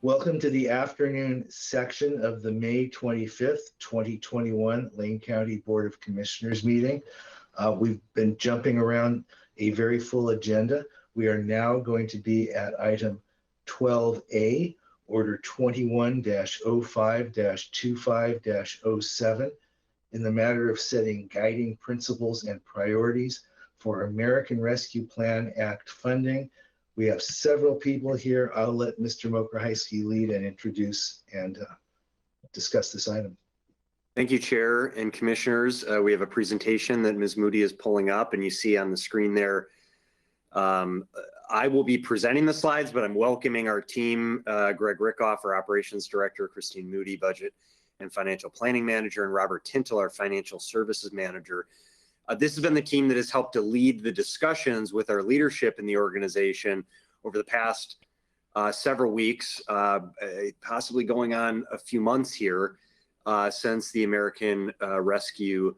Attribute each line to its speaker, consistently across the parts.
Speaker 1: Welcome to the afternoon section of the May 25th, 2021 Lane County Board of Commissioners meeting. We've been jumping around a very full agenda. We are now going to be at item 12A, Order 21-05-25-07, in the matter of setting guiding principles and priorities for American Rescue Plan Act funding. We have several people here. I'll let Mr. Mokrahysky lead and introduce and discuss this item.
Speaker 2: Thank you, Chair and Commissioners. We have a presentation that Ms. Moody is pulling up, and you see on the screen there. I will be presenting the slides, but I'm welcoming our team, Greg Rickoff, our Operations Director, Christine Moody, Budget and Financial Planning Manager, and Robert Tintel, our Financial Services Manager. This has been the team that has helped to lead the discussions with our leadership in the organization over the past several weeks, possibly going on a few months here since the American Rescue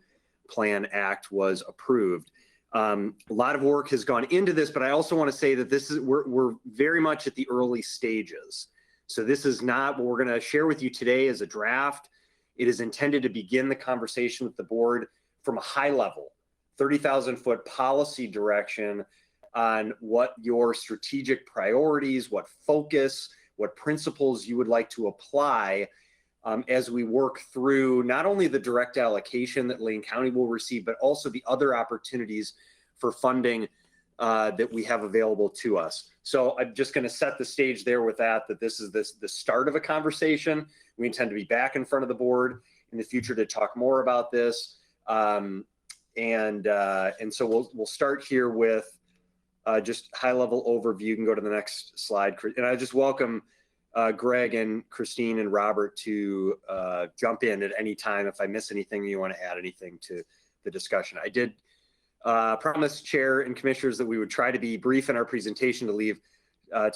Speaker 2: Plan Act was approved. A lot of work has gone into this, but I also want to say that we're very much at the early stages. So this is not what we're going to share with you today as a draft. It is intended to begin the conversation with the board from a high level, 30,000-foot policy direction on what your strategic priorities, what focus, what principles you would like to apply as we work through not only the direct allocation that Lane County will receive, but also the other opportunities for funding that we have available to us. So I'm just going to set the stage there with that this is the start of a conversation. We intend to be back in front of the board in the future to talk more about this. And so we'll start here with just high-level overview. You can go to the next slide. And I just welcome Greg and Christine and Robert to jump in at any time if I miss anything, you want to add anything to the discussion. I did promise Chair and Commissioners that we would try to be brief in our presentation to leave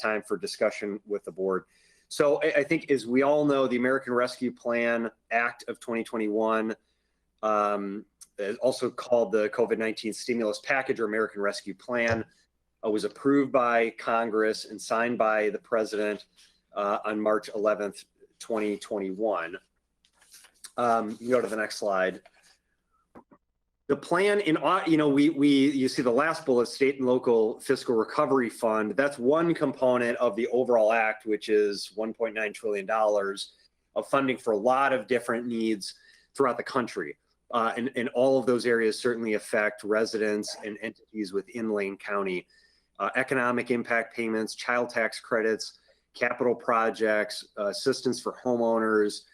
Speaker 2: time for discussion with the board. So I think, as we all know, the American Rescue Plan Act of 2021, also called the COVID-19 Stimulus Package or American Rescue Plan, was approved by Congress and signed by the President on March 11th, 2021. You can go to the next slide. The plan, you see the last bullet, state and local fiscal recovery fund. That's one component of the overall act, which is $1.9 trillion of funding for a lot of different needs throughout the country. And all of those areas certainly affect residents and entities within Lane County. Economic impact payments, child tax credits, capital projects, assistance for homeowners,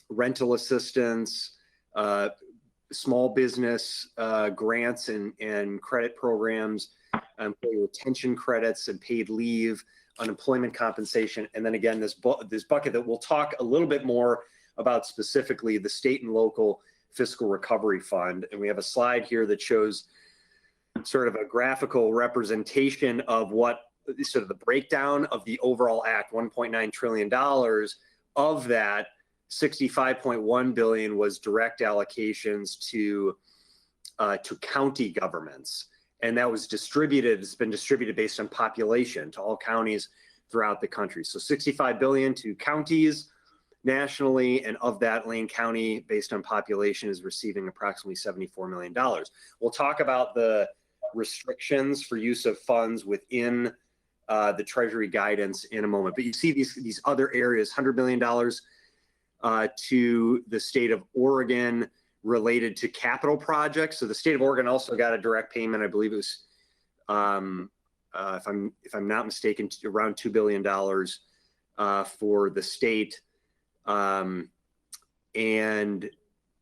Speaker 2: rental assistance, small business grants and credit programs, employee retention credits and paid leave, unemployment compensation, and then again, this bucket that we'll talk a little bit more about, specifically the state and local fiscal recovery fund. And we have a slide here that shows sort of a graphical representation of what sort of the breakdown of the overall act. $1.9 trillion of that, $65.1 billion was direct allocations to county governments, and that was distributed. It's been distributed based on population to all counties throughout the country. So $65 billion to counties nationally, and of that, Lane County, based on population, is receiving approximately $74 million. We'll talk about the restrictions for use of funds within the Treasury guidance in a moment. But you see these other areas, $100 million to the state of Oregon related to capital projects. So the state of Oregon also got a direct payment. I believe it was, if I'm not mistaken, around $2 billion for the state. And then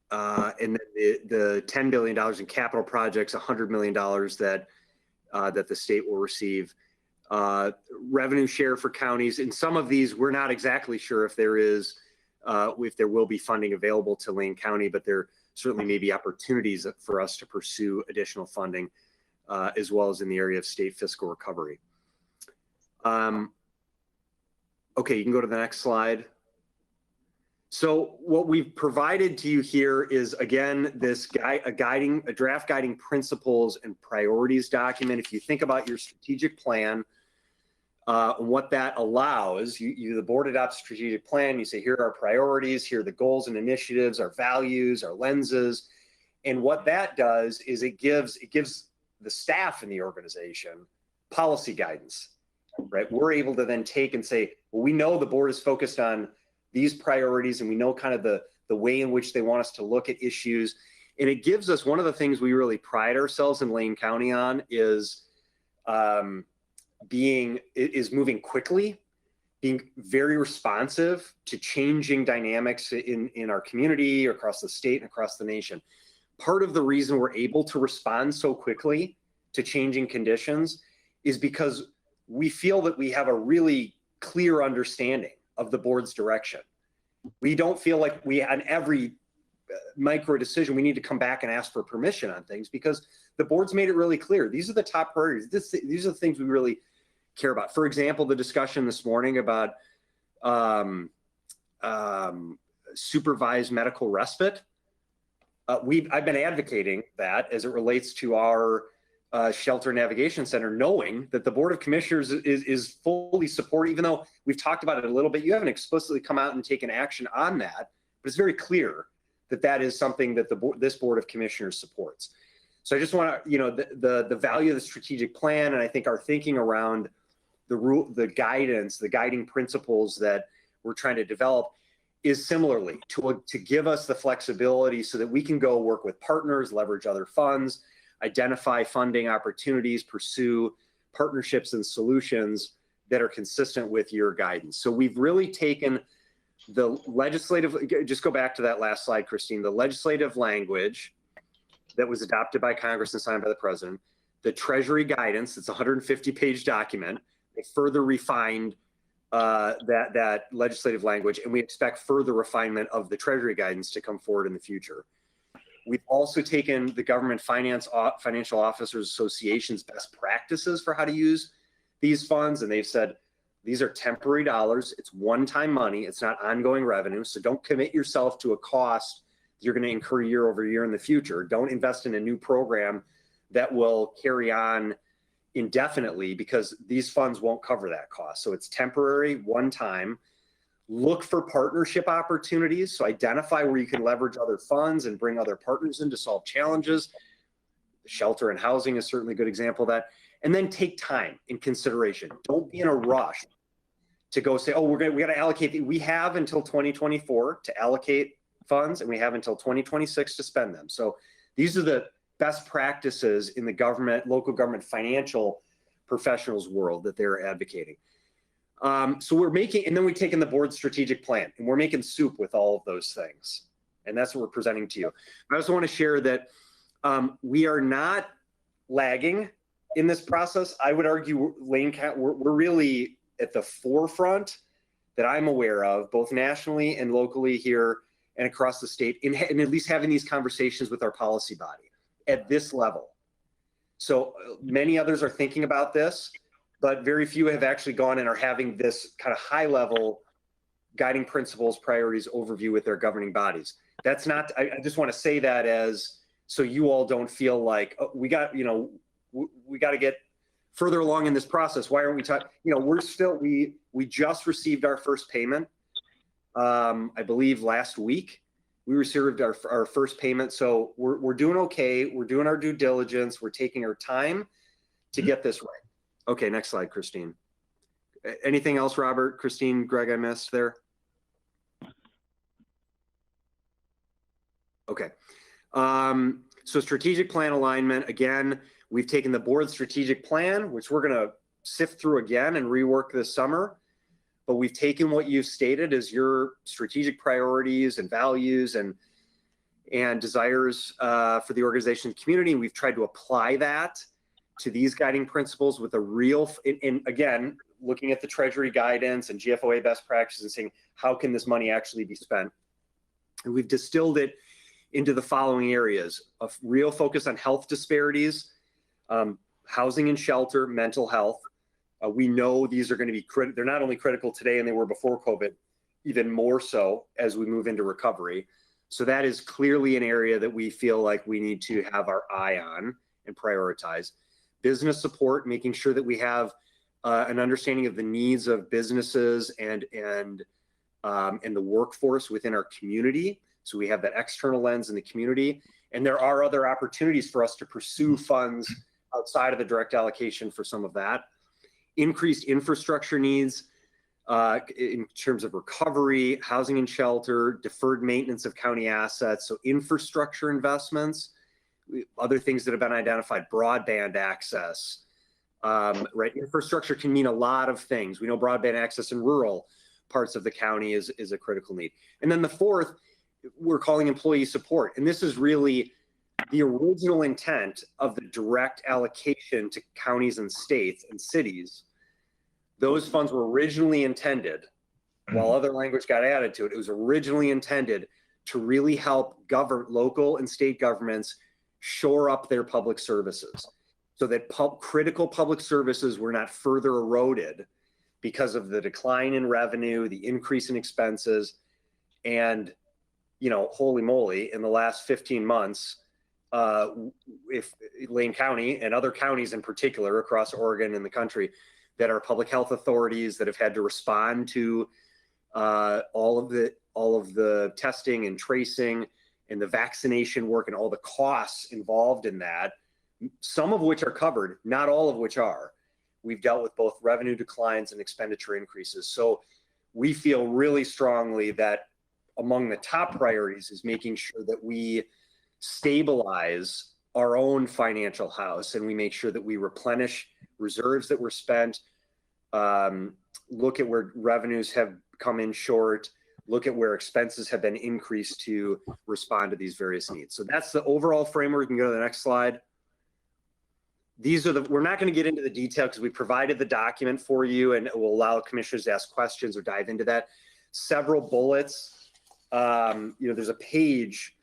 Speaker 2: the $10 billion in capital projects, $100 million that the state will receive. Revenue share for counties. In some of these, we're not exactly sure if there will be funding available to Lane County, but there certainly may be opportunities for us to pursue additional funding, as well as in the area of state fiscal recovery. Okay, you can go to the next slide. So what we've provided to you here is, again, this a draft guiding principles and priorities document. If you think about your strategic plan, What that allows, the board adopts a strategic plan, you say, here are our priorities, here are the goals and initiatives, our values, our lenses. And what that does is it gives the staff in the organization policy guidance, right? We're able to then take and say, well, we know the board is focused on these priorities, and we know kind of the way in which they want us to look at issues. And it gives us, one of the things we really pride ourselves in Lane County on is moving quickly, being very responsive to changing dynamics in our community, across the state, and across the nation. Part of the reason we're able to respond so quickly to changing conditions is because we feel that we have a really clear understanding of the board's direction. We don't feel like on every micro decision, we need to come back and ask for permission on things, because the board's made it really clear. These are the top priorities. These are the things we really care about. For example, the discussion this morning about supervised medical respite. I've been advocating that as it relates to our shelter navigation center, knowing that the Board of Commissioners is fully supportive, even though we've talked about it a little bit. You haven't explicitly come out and taken action on that, but it's very clear that that is something that this Board of Commissioners supports. So I just want to, the value of the strategic plan, and I think our thinking around the guidance, the guiding principles that we're trying to develop is similarly to give us the flexibility so that we can go work with partners, leverage other funds, identify funding opportunities, pursue partnerships and solutions that are consistent with your guidance. So we've really taken the legislative, just go back to that last slide, Christine, the legislative language that was adopted by Congress and signed by the president, the Treasury guidance, it's a 150-page document, it further refined that legislative language, and we expect further refinement of the Treasury guidance to come forward in the future. We've also taken the Government Financial Officers Association's best practices for how to use these funds, and they've said these are temporary dollars, it's one-time money, it's not ongoing revenue, so don't commit yourself to a cost you're going to incur year over year in the future. Don't invest in a new program that will carry on indefinitely, because these funds won't cover that cost. So it's temporary, one time. Look for partnership opportunities. So identify where you can leverage other funds and bring other partners in to solve challenges. Shelter and housing is certainly a good example of that. And then take time in consideration. Don't be in a rush to go say, oh, we got to allocate. We have until 2024 to allocate funds, and we have until 2026 to spend them. So these are the best practices in the government, local government financial professionals world that they're advocating. So we're making, and then we've taken the board's strategic plan, and we're making soup with all of those things. And that's what we're presenting to you. I also want to share that we are not lagging in this process. I would argue, Lane County, we're really at the forefront that I'm aware of, both nationally and locally here and across the state, in at least having these conversations with our policy body at this level. So many others are thinking about this, but very few have actually gone and are having this kind of high level guiding principles, priorities overview with their governing bodies. That's not, I just want to say that as, so you all don't feel like, oh, we got to get further along in this process. Why aren't we talking? We're still, we just received our first payment. I believe last week we received our first payment. So we're doing okay. We're doing our due diligence. We're taking our time to get this right. Okay, next slide, Christine. Anything else, Robert, Christine, Greg, I missed there? Okay. So strategic plan alignment, again, we've taken the board strategic plan, which we're going to sift through again and rework this summer. But we've taken what you've stated as your strategic priorities and values and desires for the organization and community. We've tried to apply that to these guiding principles with a real, and again, looking at the Treasury guidance and GFOA best practices and saying, how can this money actually be spent? And we've distilled it into the following areas: a real focus on health disparities, housing and shelter, mental health. We know these are going to be critical. They're not only critical today and they were before COVID, even more so as we move into recovery. So that is clearly an area that we feel like we need to have our eye on and prioritize. Business support, making sure that we have an understanding of the needs of businesses and the workforce within our community. So we have that external lens in the community. And there are other opportunities for us to pursue funds outside of the direct allocation for some of that. Increased infrastructure needs in terms of recovery, housing and shelter, deferred maintenance of county assets. So infrastructure investments, other things that have been identified, broadband access, right? Infrastructure can mean a lot of things. We know broadband access in rural parts of the county is a critical need. And then the fourth, we're calling employee support. And this is really the original intent of the direct allocation to counties and states and cities. Those funds were originally intended, while other language got added to it, it was originally intended to really help local and state governments shore up their public services so that critical public services were not further eroded because of the decline in revenue, the increase in expenses. And, you know, holy moly, in the last 15 months, if Lane County and other counties in particular across Oregon and the country that are public health authorities that have had to respond to all of the testing and tracing and the vaccination work and all the costs involved in that, some of which are covered, not all of which are. We've dealt with both revenue declines and expenditure increases. So we feel really strongly that among the top priorities is making sure that we stabilize our own financial house and we make sure that we replenish reserves that were spent, look at where revenues have come in short, look at where expenses have been increased to respond to these various needs. So that's the overall framework. You can go to the next slide. These are we're not going to get into the detail because we provided the document for you and it will allow commissioners to ask questions or dive into that. Several bullets, there's a page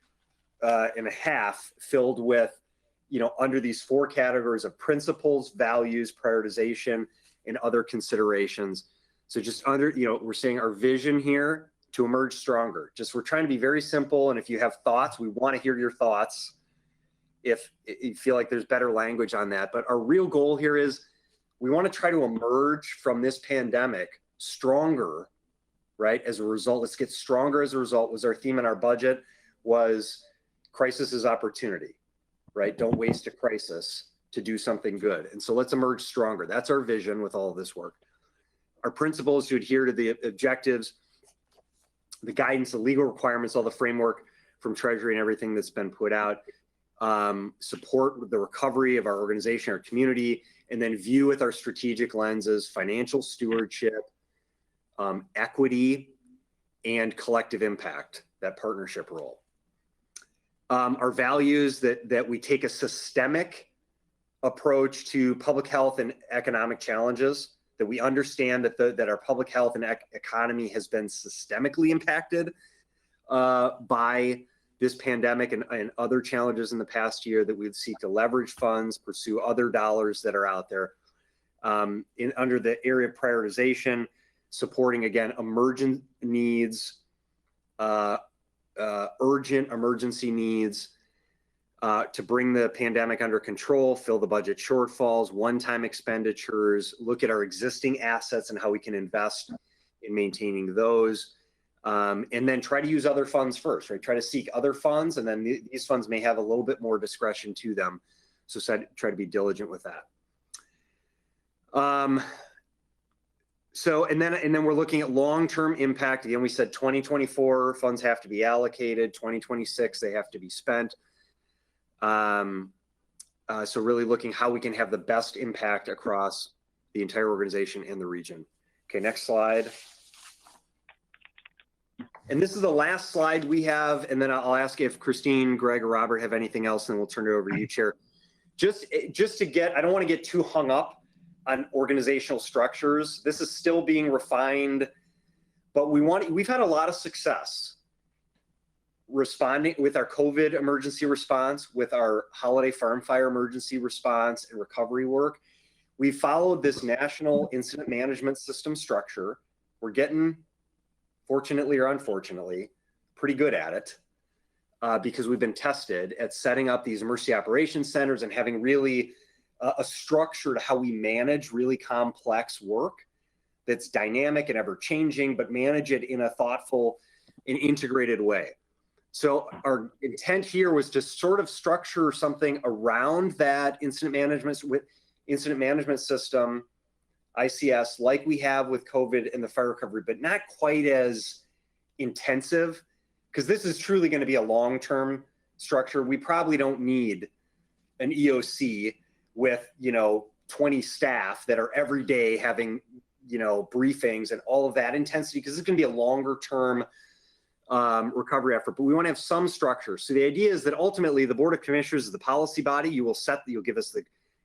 Speaker 2: and a half filled with, under these four categories of principles, values, prioritization, and other considerations. So just we're saying our vision here to emerge stronger. We're trying to be very simple. And if you have thoughts, we want to hear your thoughts. If you feel like there's better language on that, but our real goal here is we want to try to emerge from this pandemic stronger, right? As a result, let's get stronger as a result was our theme in our budget was crisis is opportunity, right? Don't waste a crisis to do something good. And so let's emerge stronger. That's our vision with all of this work. Our principle is to adhere to the objectives, the guidance, the legal requirements, all the framework from Treasury and everything that's been put out, support the recovery of our organization, our community, and then view with our strategic lenses, financial stewardship, equity, and collective impact, that partnership role. Our values that we take a systemic approach to public health and economic challenges, that we understand that our public health and economy has been systemically impacted by this pandemic and other challenges in the past year, that we'd seek to leverage funds, pursue other dollars that are out there. Under the area of prioritization, supporting, again, emergent needs, urgent emergency needs to bring the pandemic under control, fill the budget shortfalls, one-time expenditures, look at our existing assets and how we can invest in maintaining those. And then try to use other funds first, right? Try to seek other funds, and then these funds may have a little bit more discretion to them. So try to be diligent with that. And then we're looking at long-term impact. Again, we said 2024 funds have to be allocated, 2026 they have to be spent. So really looking how we can have the best impact across the entire organization and the region. Okay, next slide. And this is the last slide we have, and then I'll ask if Christine, Greg, or Robert have anything else, and we'll turn it over to you, Chair. Just to I don't want to get too hung up on organizational structures. This is still being refined, but we've had a lot of success responding with our COVID emergency response, with our holiday farm fire emergency response and recovery work. We followed this national incident management system structure. We're getting, fortunately or unfortunately, pretty good at it because we've been tested at setting up these emergency operations centers and having really a structure to how we manage really complex work that's dynamic and ever changing, but manage it in a thoughtful and integrated way. So our intent here was to sort of structure something around that incident management system, ICS, like we have with COVID and the fire recovery, but not quite as intensive, because this is truly going to be a long-term structure. We probably don't need an EOC with, 20 staff that are every day having, briefings and all of that intensity, because it's going to be a longer term recovery effort, but we want to have some structure. So the idea is that ultimately the Board of Commissioners is the policy body. You'll give us the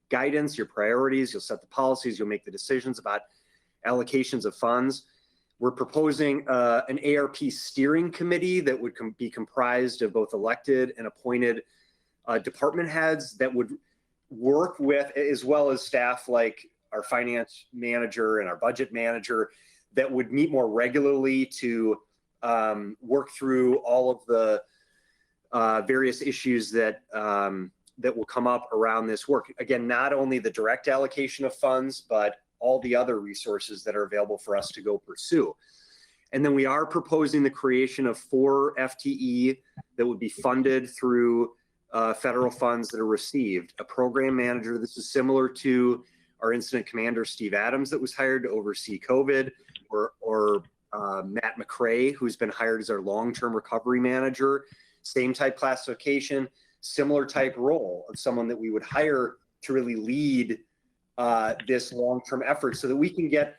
Speaker 2: guidance, your priorities, you'll set the policies, you'll make the decisions about allocations of funds. We're proposing an ARP steering committee that would be comprised of both elected and appointed department heads that would work with, as well as staff like our finance manager and our budget manager, that would meet more regularly to work through all of the various issues that will come up around this work. Again, not only the direct allocation of funds, but all the other resources that are available for us to go pursue. And then we are proposing the creation of 4 FTE that would be funded through federal funds that are received. A program manager, this is similar to our incident commander, Steve Adams, that was hired to oversee COVID, or Matt McCrae, who's been hired as our long-term recovery manager. Same type classification, similar type role of someone that we would hire to really lead this long-term effort, so that we can get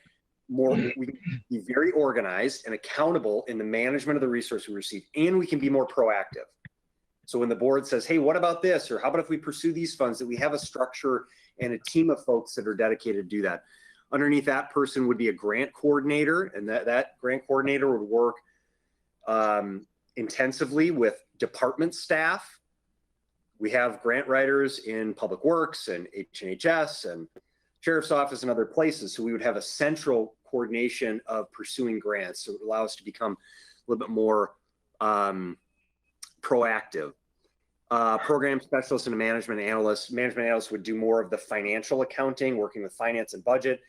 Speaker 2: more, we can be very organized and accountable in the management of the resource we receive, and we can be more proactive. So when the board says, hey, what about this? Or how about if we pursue these funds, that we have a structure and a team of folks that are dedicated to do that. Underneath that person would be a grant coordinator, and that grant coordinator would work intensively with department staff. We have grant writers in Public Works and HHS and Sheriff's Office and other places. So we would have a central coordination of pursuing grants. So it would allow us to become a little bit more proactive. Program specialists and a management analyst. Management analysts would do more of the financial accounting, working with finance and budget.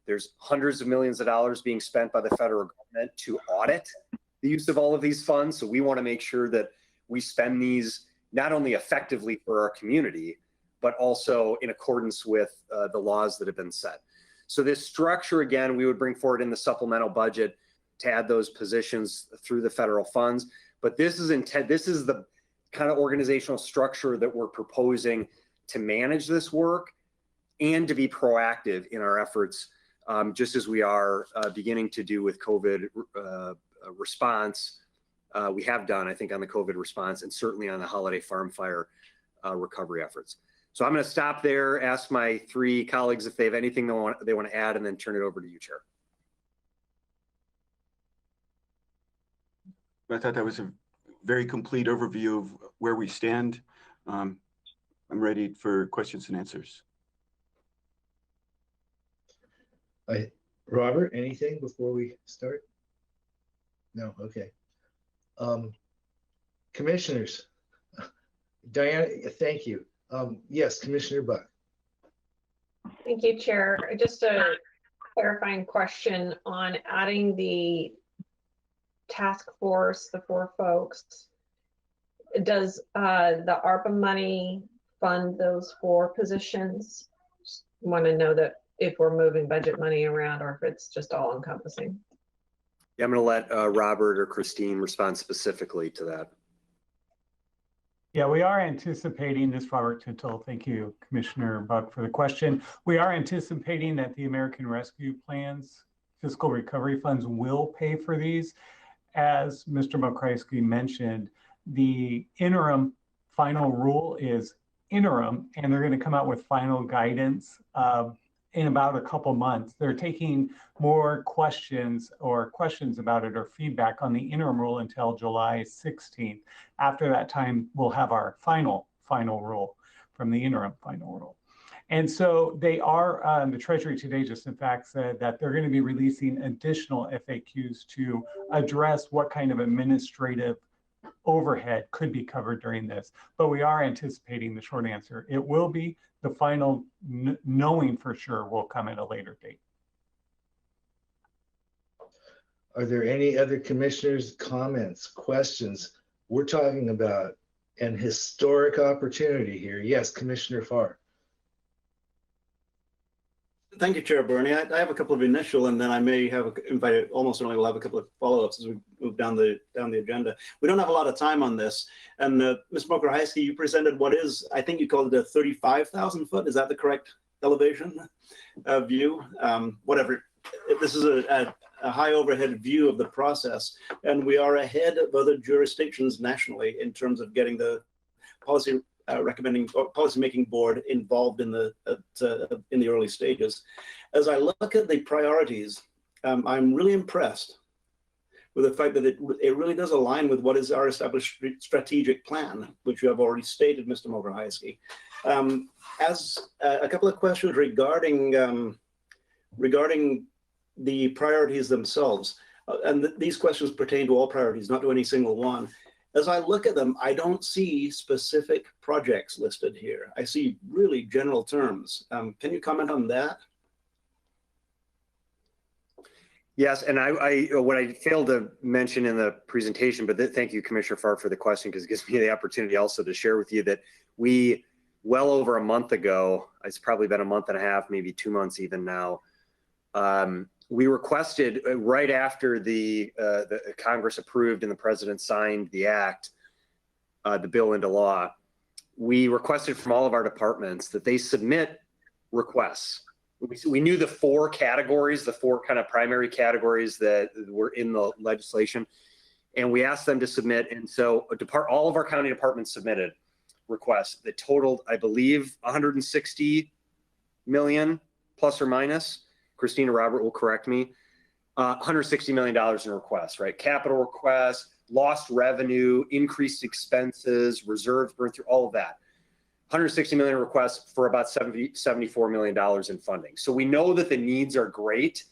Speaker 2: There's hundreds of millions of dollars being spent by the federal government to audit the use of all of these funds. So we want to make sure that we spend these not only effectively for our community, but also in accordance with the laws that have been set. So this structure, again, we would bring forward in the supplemental budget to add those positions through the federal funds. But this is the kind of organizational structure that we're proposing to manage this work and to be proactive in our efforts, just as we are beginning to do with COVID response. We have done, I think, on the COVID response, and certainly on the holiday farm fire recovery efforts. So I'm going to stop there, ask my 3 colleagues if they have anything they want to add, and then turn it over to you, Chair.
Speaker 3: I thought that was a very complete overview of where we stand. I'm ready for questions and answers.
Speaker 1: Robert, anything before we start? No, okay. Commissioners, Diana, thank you. Yes, Commissioner Buck.
Speaker 4: Thank you, Chair. Just a clarifying question on adding the task force, the 4 folks. Does the ARPA money fund those 4 positions? Just want to know that if we're moving budget money around, or if it's just all encompassing.
Speaker 2: Yeah, I'm going to let Robert or Christine respond specifically to that.
Speaker 5: Yeah, we are anticipating this, Robert Tintle. Thank you, Commissioner Buck, for the question. We are anticipating that the American Rescue Plan's fiscal recovery funds will pay for these. As Mr. McCrasky mentioned, the interim final rule is interim, and they're going to come out with final guidance in about a couple months. They're taking more questions about it or feedback on the interim rule until July 16th. After that time, we'll have our final rule from the interim final rule. And so they are, the Treasury today just in fact said that they're going to be releasing additional FAQs to address what kind of administrative overhead could be covered during this, but we are anticipating the short answer. It will be. The final knowing for sure will come at a later date.
Speaker 1: Are there any other commissioners' comments, questions? We're talking about an historic opportunity here. Yes, Commissioner Farr.
Speaker 6: Thank you, Chair Bernie. I have a couple of initial, and then I may have invited, almost certainly will have a couple of follow-ups as we move down the agenda. We don't have a lot of time on this. And Ms. Mokrzycki, you presented what is, I think you called it a 35,000 foot. Is that the correct elevation view? Whatever. This is a high overhead view of the process, and we are ahead of other jurisdictions nationally in terms of getting the policy recommending or policymaking board involved in the early stages. As I look at the priorities, I'm really impressed with the fact that it really does align with what is our established strategic plan, which you have already stated, Mr. Mokrzycki. As a couple of questions regarding the priorities themselves, and these questions pertain to all priorities, not to any single one. As I look at them, I don't see specific projects listed here. I see really general terms. Can you comment on that?
Speaker 2: Yes, and what I failed to mention in the presentation, but thank you, Commissioner Farr, for the question, because it gives me the opportunity also to share with you that we, well over a month ago, it's probably been a month and a half, maybe 2 months even now, we requested right after the Congress approved and the President signed the act, the bill into law, we requested from all of our departments that they submit requests. We knew the four categories, the four kind of primary categories that were in the legislation, and we asked them to submit. And so all of our county departments submitted requests that totaled, I believe, 160 million plus or minus. Christina Robert will correct me. $160 million in requests, right? Capital requests, lost revenue, increased expenses, reserves burned through, all of that. 160 million requests for about $74 million in funding. So we know that the needs are great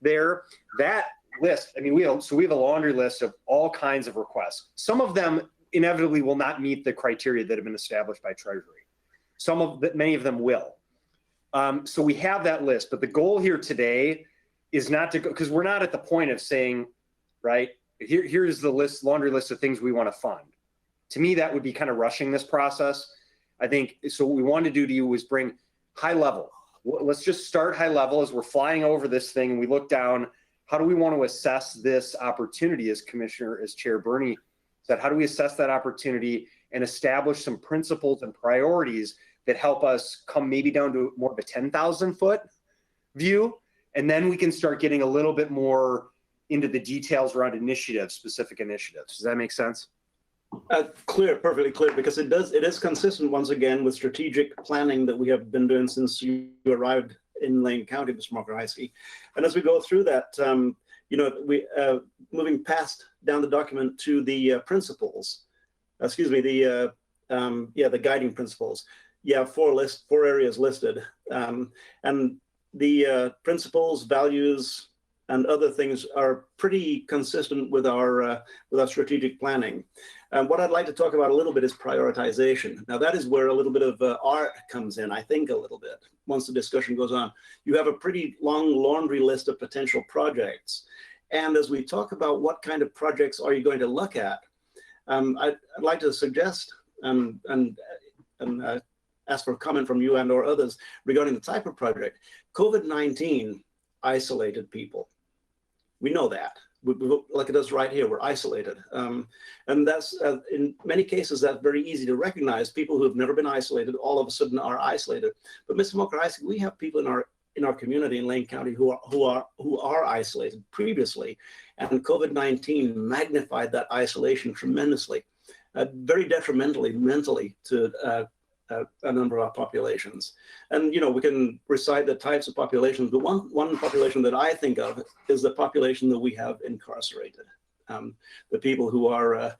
Speaker 2: there. That list, I mean, we have a laundry list of all kinds of requests. Some of them inevitably will not meet the criteria that have been established by Treasury. Many of them will. So we have that list, but the goal here today is not to go, because we're not at the point of saying, right, here's the laundry list of things we want to fund. To me, that would be kind of rushing this process. I think, so what we want to do to you is bring high level. Let's just start high level as we're flying over this thing and we look down, how do we want to assess this opportunity as Chair Bernie said, how do we assess that opportunity and establish some principles and priorities that help us come maybe down to more of a 10,000 foot view. And then we can start getting a little bit more into the details around specific initiatives. Does that make sense?
Speaker 6: Clear, perfectly clear, because it is consistent once again with strategic planning that we have been doing since you arrived in Lane County, Mr. Mokrzycki. And as we go through that, we moving past down the document to the principles, the guiding principles. Yeah, four areas listed, and the principles, values, and other things are pretty consistent with our strategic planning. And what I'd like to talk about a little bit is prioritization. Now that is where a little bit of art comes in, I think a little bit, once the discussion goes on. You have a pretty long laundry list of potential projects. And as we talk about what kind of projects are you going to look at, I'd like to suggest and ask for a comment from you and or others regarding the type of project. COVID-19 isolated people. We know that. Like it is right here, we're isolated. And that's, in many cases, that's very easy to recognize. People who have never been isolated all of a sudden are isolated. But Mr. Mokrzycki, we have people in our community in Lane County who are isolated previously, and COVID-19 magnified that isolation tremendously, very detrimentally mentally to a number of our populations. And we can recite the types of populations, but one population that I think of is the population that we have incarcerated, the people who are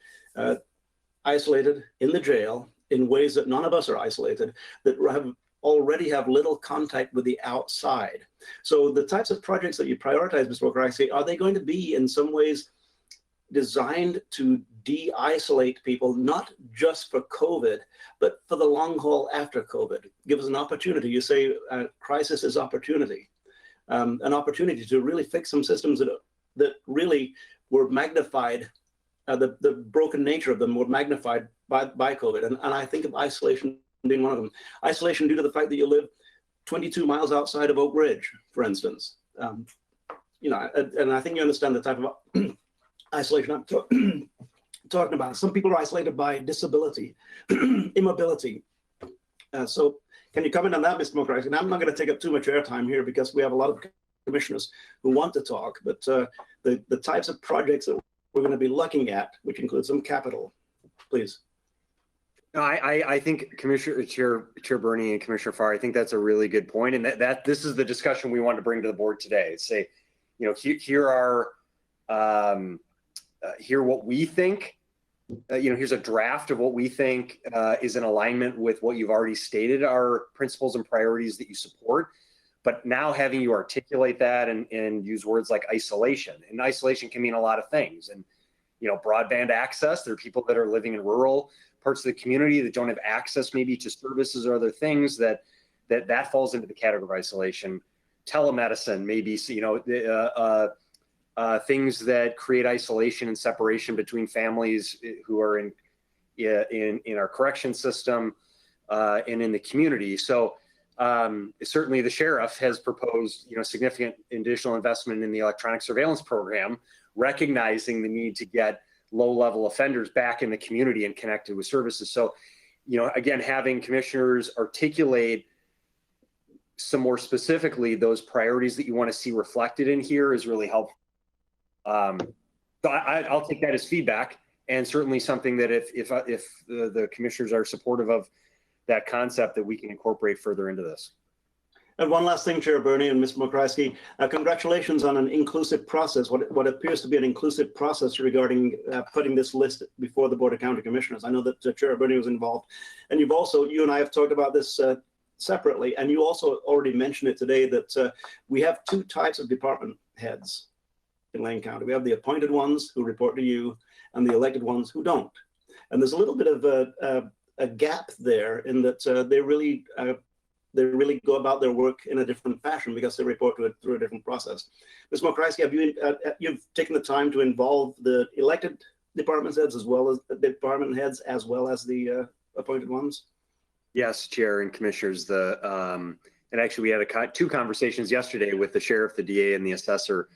Speaker 6: isolated in the jail in ways that none of us are isolated, that already have little contact with the outside. So the types of projects that you prioritize, Mr. Mokrzycki, are they going to be in some ways designed to de-isolate people, not just for COVID, but for the long haul after COVID. Give us an opportunity. You say crisis is opportunity. An opportunity to really fix some systems that really were magnified. The broken nature of them were magnified by COVID. And I think of isolation being one of them. Isolation due to the fact that you live 22 miles outside of Oak Ridge, for instance. You know, and I think you understand the type of isolation I'm talking about. Some people are isolated by disability, immobility. So can you comment on that, Mr. McCracken? And I'm not going to take up too much airtime here because we have a lot of commissioners who want to talk, but the types of projects that we're going to be looking at, which includes some capital, please.
Speaker 2: No, I think Chair Bernie and Commissioner Farr, I think that's a really good point, and that this is the discussion we want to bring to the board today. Say, you know, here what we think. You know, here's a draft of what we think is in alignment with what you've already stated are principles and priorities that you support. But now having you articulate that and use words like isolation, and isolation can mean a lot of things. And, you know, broadband access, there are people that are living in rural parts of the community that don't have access maybe to services or other things that falls into the category of isolation. Telemedicine, maybe, you know, things that create isolation and separation between families who are in our correction system and in the community. So certainly the sheriff has proposed, you know, significant additional investment in the electronic surveillance program, recognizing the need to get low-level offenders back in the community and connected with services. So, you know, again, having commissioners articulate some more specifically those priorities that you want to see reflected in here is really helpful. So I'll take that as feedback, and certainly something that if the commissioners are supportive of that concept, that we can incorporate further into this.
Speaker 6: And one last thing, Chair Bernie and Mr. McCracken, congratulations on an inclusive process, what appears to be an inclusive process regarding putting this list before the Board of County Commissioners. I know that Chair Bernie was involved, and you and I have talked about this separately, and you also already mentioned it today that we have two types of department heads in Lane County. We have the appointed ones who report to you and the elected ones who don't. And there's a little bit of a gap there in that they really go about their work in a different fashion because they report to it through a different process. Ms. McCracken, have you've taken the time to involve the elected department heads as well as the appointed ones?
Speaker 2: Yes, Chair and Commissioners. And actually, we had two conversations yesterday with the sheriff, the DA, and the assessor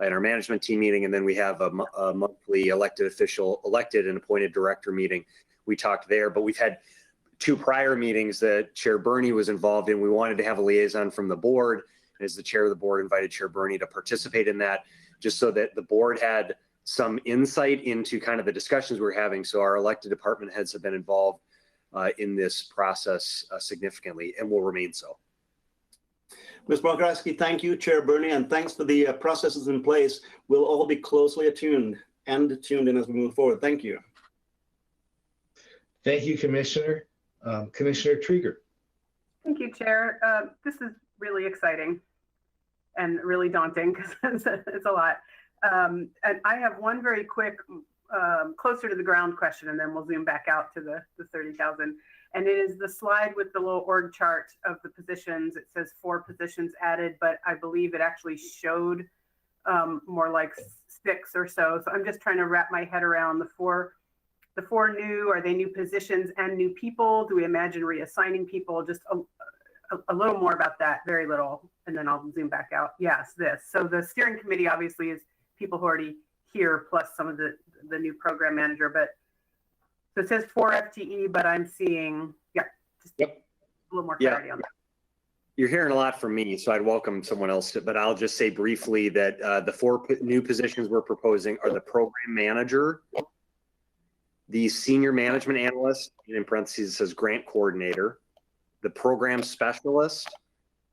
Speaker 2: in our management team meeting, and then we have a monthly elected and appointed director meeting. We talked there, but we've had two prior meetings that Chair Bernie was involved in. We wanted to have a liaison from the board. As the chair of the board, invited Chair Bernie to participate in that, just so that the board had some insight into kind of the discussions we're having. So our elected department heads have been involved in this process significantly and will remain so.
Speaker 6: Ms. McCracken, thank you, Chair Bernie, and thanks for the processes in place. We'll all be closely attuned and tuned in as we move forward. Thank you.
Speaker 1: Thank you, Commissioner. Commissioner Trieger.
Speaker 7: Thank you, Chair. This is really exciting and really daunting because it's a lot. And I have one very quick, closer to the ground question, and then we'll zoom back out to the 30,000. And it is the slide with the little org chart of the positions. It says 4 positions added, but I believe it actually showed more like 6 or so. So I'm just trying to wrap my head around the four new. Are they new positions and new people? Do we imagine reassigning people? Just a little more about that, very little, and then I'll zoom back out. Yes, this. So the steering committee obviously is people who are already here, plus some of the new program manager, but so it says 4 FTE, but I'm seeing, just a little more clarity on that.
Speaker 2: You're hearing a lot from me, so I'd welcome someone else to, but I'll just say briefly that the 4 new positions we're proposing are the program manager, the senior management analyst, and in parentheses it says grant coordinator, the program specialist,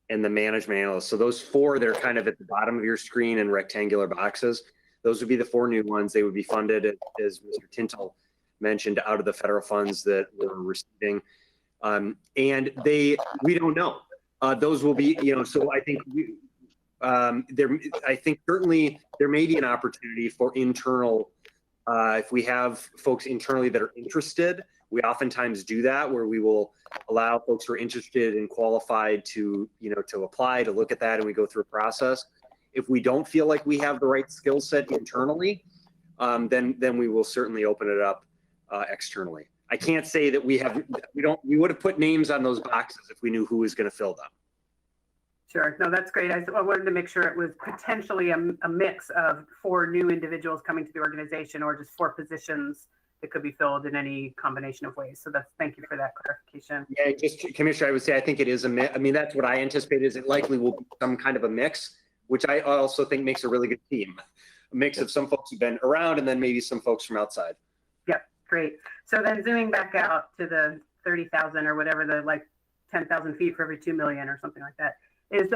Speaker 2: and the management analyst. So those 4, they're kind of at the bottom of your screen in rectangular boxes. Those would be the 4 new ones. They would be funded, as Mr. Tintel mentioned, out of the federal funds that we're receiving. And we don't know. Those will be, so I think I think certainly there may be an opportunity for internal If we have folks internally that are interested, we oftentimes do that, where we will allow folks who are interested and qualified to, to apply, to look at that, and we go through a process. If we don't feel like we have the right skill set internally, then we will certainly open it up externally. I can't say that we would have put names on those boxes if we knew who was going to fill them.
Speaker 7: Sure. No, that's great. I wanted to make sure it was potentially a mix of 4 new individuals coming to the organization, or just 4 positions that could be filled in any combination of ways. So thank you for that clarification.
Speaker 2: Yeah, just Commissioner, I would say I think it is a mix. I mean, that's what I anticipate, is it likely will be some kind of a mix, which I also think makes a really good team. A mix of some folks who've been around and then maybe some folks from outside.
Speaker 7: Yep, great. So then zooming back out to the 30,000 or whatever, the like 10,000 feet for every 2 million or something like that, is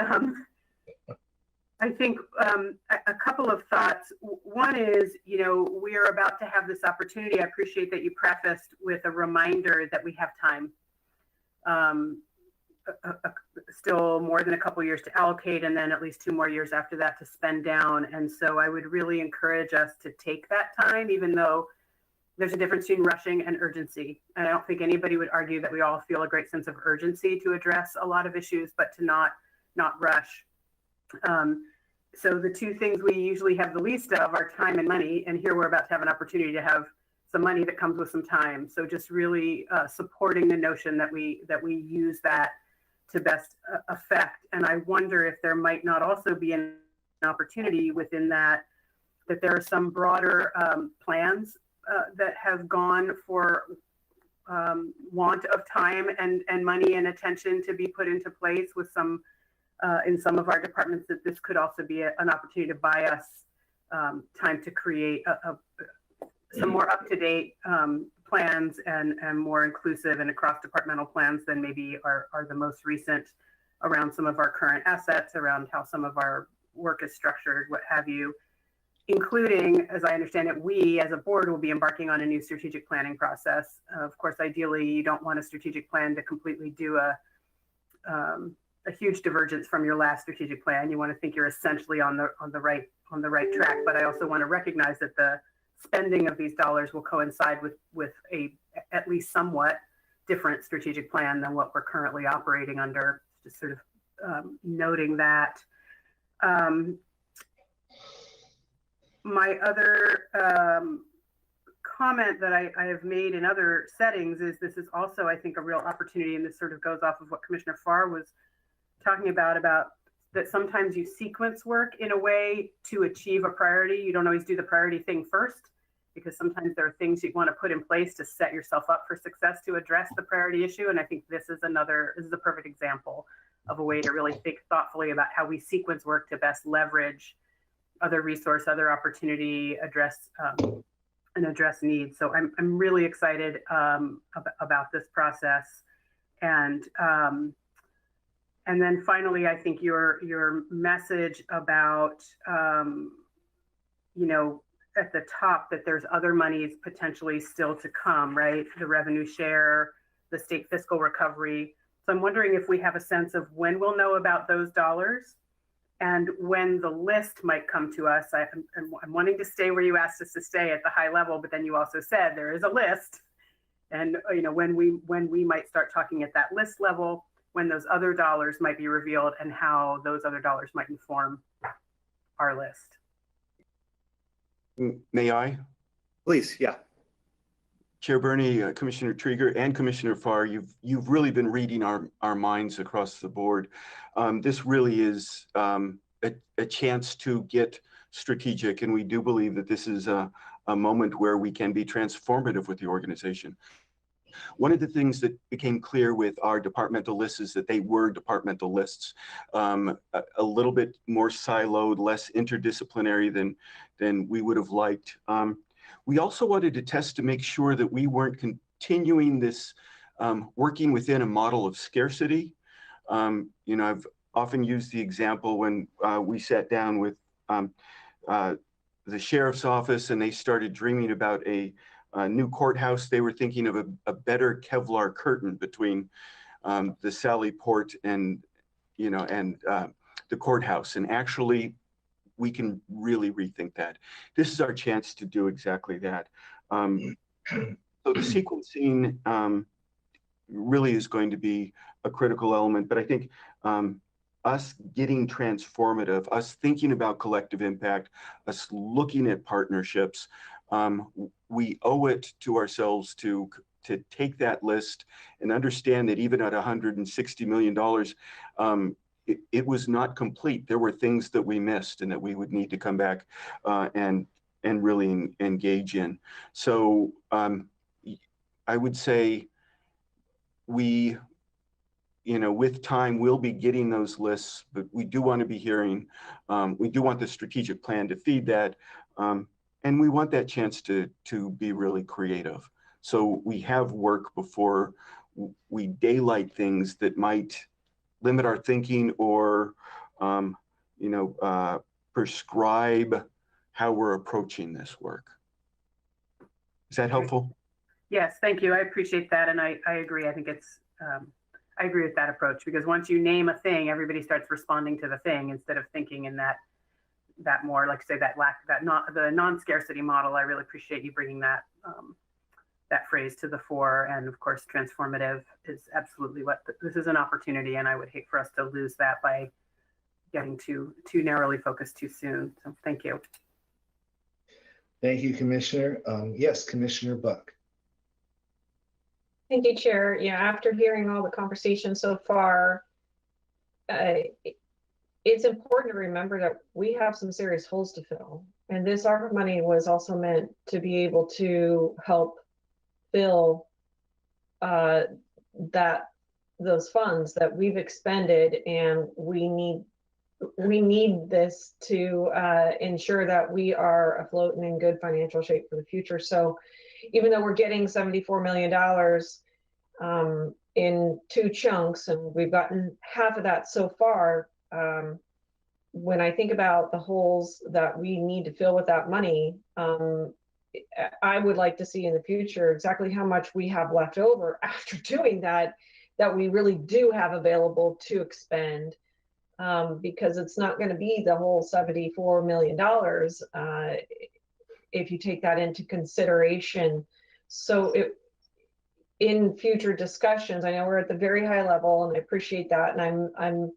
Speaker 7: I think a couple of thoughts. One is, we are about to have this opportunity. I appreciate that you prefaced with a reminder that we have time. Still more than a couple years to allocate, and then at least 2 more years after that to spend down. And so I would really encourage us to take that time, even though there's a difference between rushing and urgency. And I don't think anybody would argue that we all feel a great sense of urgency to address a lot of issues, but to not rush. So the 2 things we usually have the least of are time and money. And here we're about to have an opportunity to have some money that comes with some time. So just really supporting the notion that we use that to best effect. And I wonder if there might not also be an opportunity within that there are some broader plans that have gone for want of time and money and attention to be put into place with some in some of our departments, that this could also be an opportunity to buy us time to create some more up-to-date plans and more inclusive and across-departmental plans than maybe are the most recent, around some of our current assets, around how some of our work is structured, what have you, including, as I understand it, we as a board will be embarking on a new strategic planning process. Of course, ideally, you don't want a strategic plan to completely do a huge divergence from your last strategic plan. You want to think you're essentially on the right track. But I also want to recognize that the spending of these dollars will coincide with a at least somewhat different strategic plan than what we're currently operating under. Just sort of noting that. My other comment that I have made in other settings is this is also, I think, a real opportunity, and this sort of goes off of what Commissioner Farr was talking about that sometimes you sequence work in a way to achieve a priority. You don't always do the priority thing first, because sometimes there are things you want to put in place to set yourself up for success to address the priority issue. And I think this is a perfect example of a way to really think thoughtfully about how we sequence work to best leverage other resource, other opportunity, address needs. So I'm really excited about this process. And then finally, I think your message about, at the top, that there's other monies potentially still to come, right? The revenue share, the state fiscal recovery. So I'm wondering if we have a sense of when we'll know about those dollars and when the list might come to us. I'm wanting to stay where you asked us to stay at the high level, but then you also said there is a list. And when we might start talking at that list level, when those other dollars might be revealed, and how those other dollars might inform our list.
Speaker 3: May I?
Speaker 2: Please, yeah.
Speaker 3: Chair Berney, Commissioner Trieger, and Commissioner Farr, you've really been reading our minds across the board. This really is a chance to get strategic, and we do believe that this is a moment where we can be transformative with the organization. One of the things that became clear with our departmental lists is that they were departmental lists, a little bit more siloed, less interdisciplinary than we would have liked. We also wanted to test to make sure that we weren't continuing this working within a model of scarcity. I've often used the example when we sat down with the sheriff's office and they started dreaming about a new courthouse. They were thinking of a better Kevlar curtain between the Sally Port and the courthouse. And actually, we can really rethink that. This is our chance to do exactly that. So the sequencing really is going to be a critical element, but I think us getting transformative, us thinking about collective impact, us looking at partnerships, we owe it to ourselves to take that list and understand that even at $160 million, it was not complete. There were things that we missed and that we would need to come back and really engage in. So I would say we, with time, we'll be getting those lists, but we do want to be hearing, we do want the strategic plan to feed that, and we want that chance to be really creative. So we have work before we daylight things that might limit our thinking or, prescribe how we're approaching this work. Is that helpful?
Speaker 7: Yes, thank you. I appreciate that. And I agree. I think it's, I agree with that approach, because once you name a thing, everybody starts responding to the thing instead of thinking in that more, like say the non-scarcity model. I really appreciate you bringing that, that phrase to the fore. And of course, transformative is absolutely what this is, an opportunity. And I would hate for us to lose that by getting too narrowly focused too soon. So thank you.
Speaker 1: Thank you, Commissioner. Yes, Commissioner Buck.
Speaker 4: Thank you, Chair. Yeah, after hearing all the conversation so far, it's important to remember that we have some serious holes to fill. And this ARPA money was also meant to be able to help fill those funds that we've expended, and we need this to ensure that we are afloat and in good financial shape for the future. So even though we're getting $74 million in 2 chunks, and we've gotten half of that so far, when I think about the holes that we need to fill with that money, I would like to see in the future exactly how much we have left over after doing that we really do have available to expend, because it's not going to be the whole $74 million if you take that into consideration. So in future discussions, I know we're at the very high level, and I appreciate that, and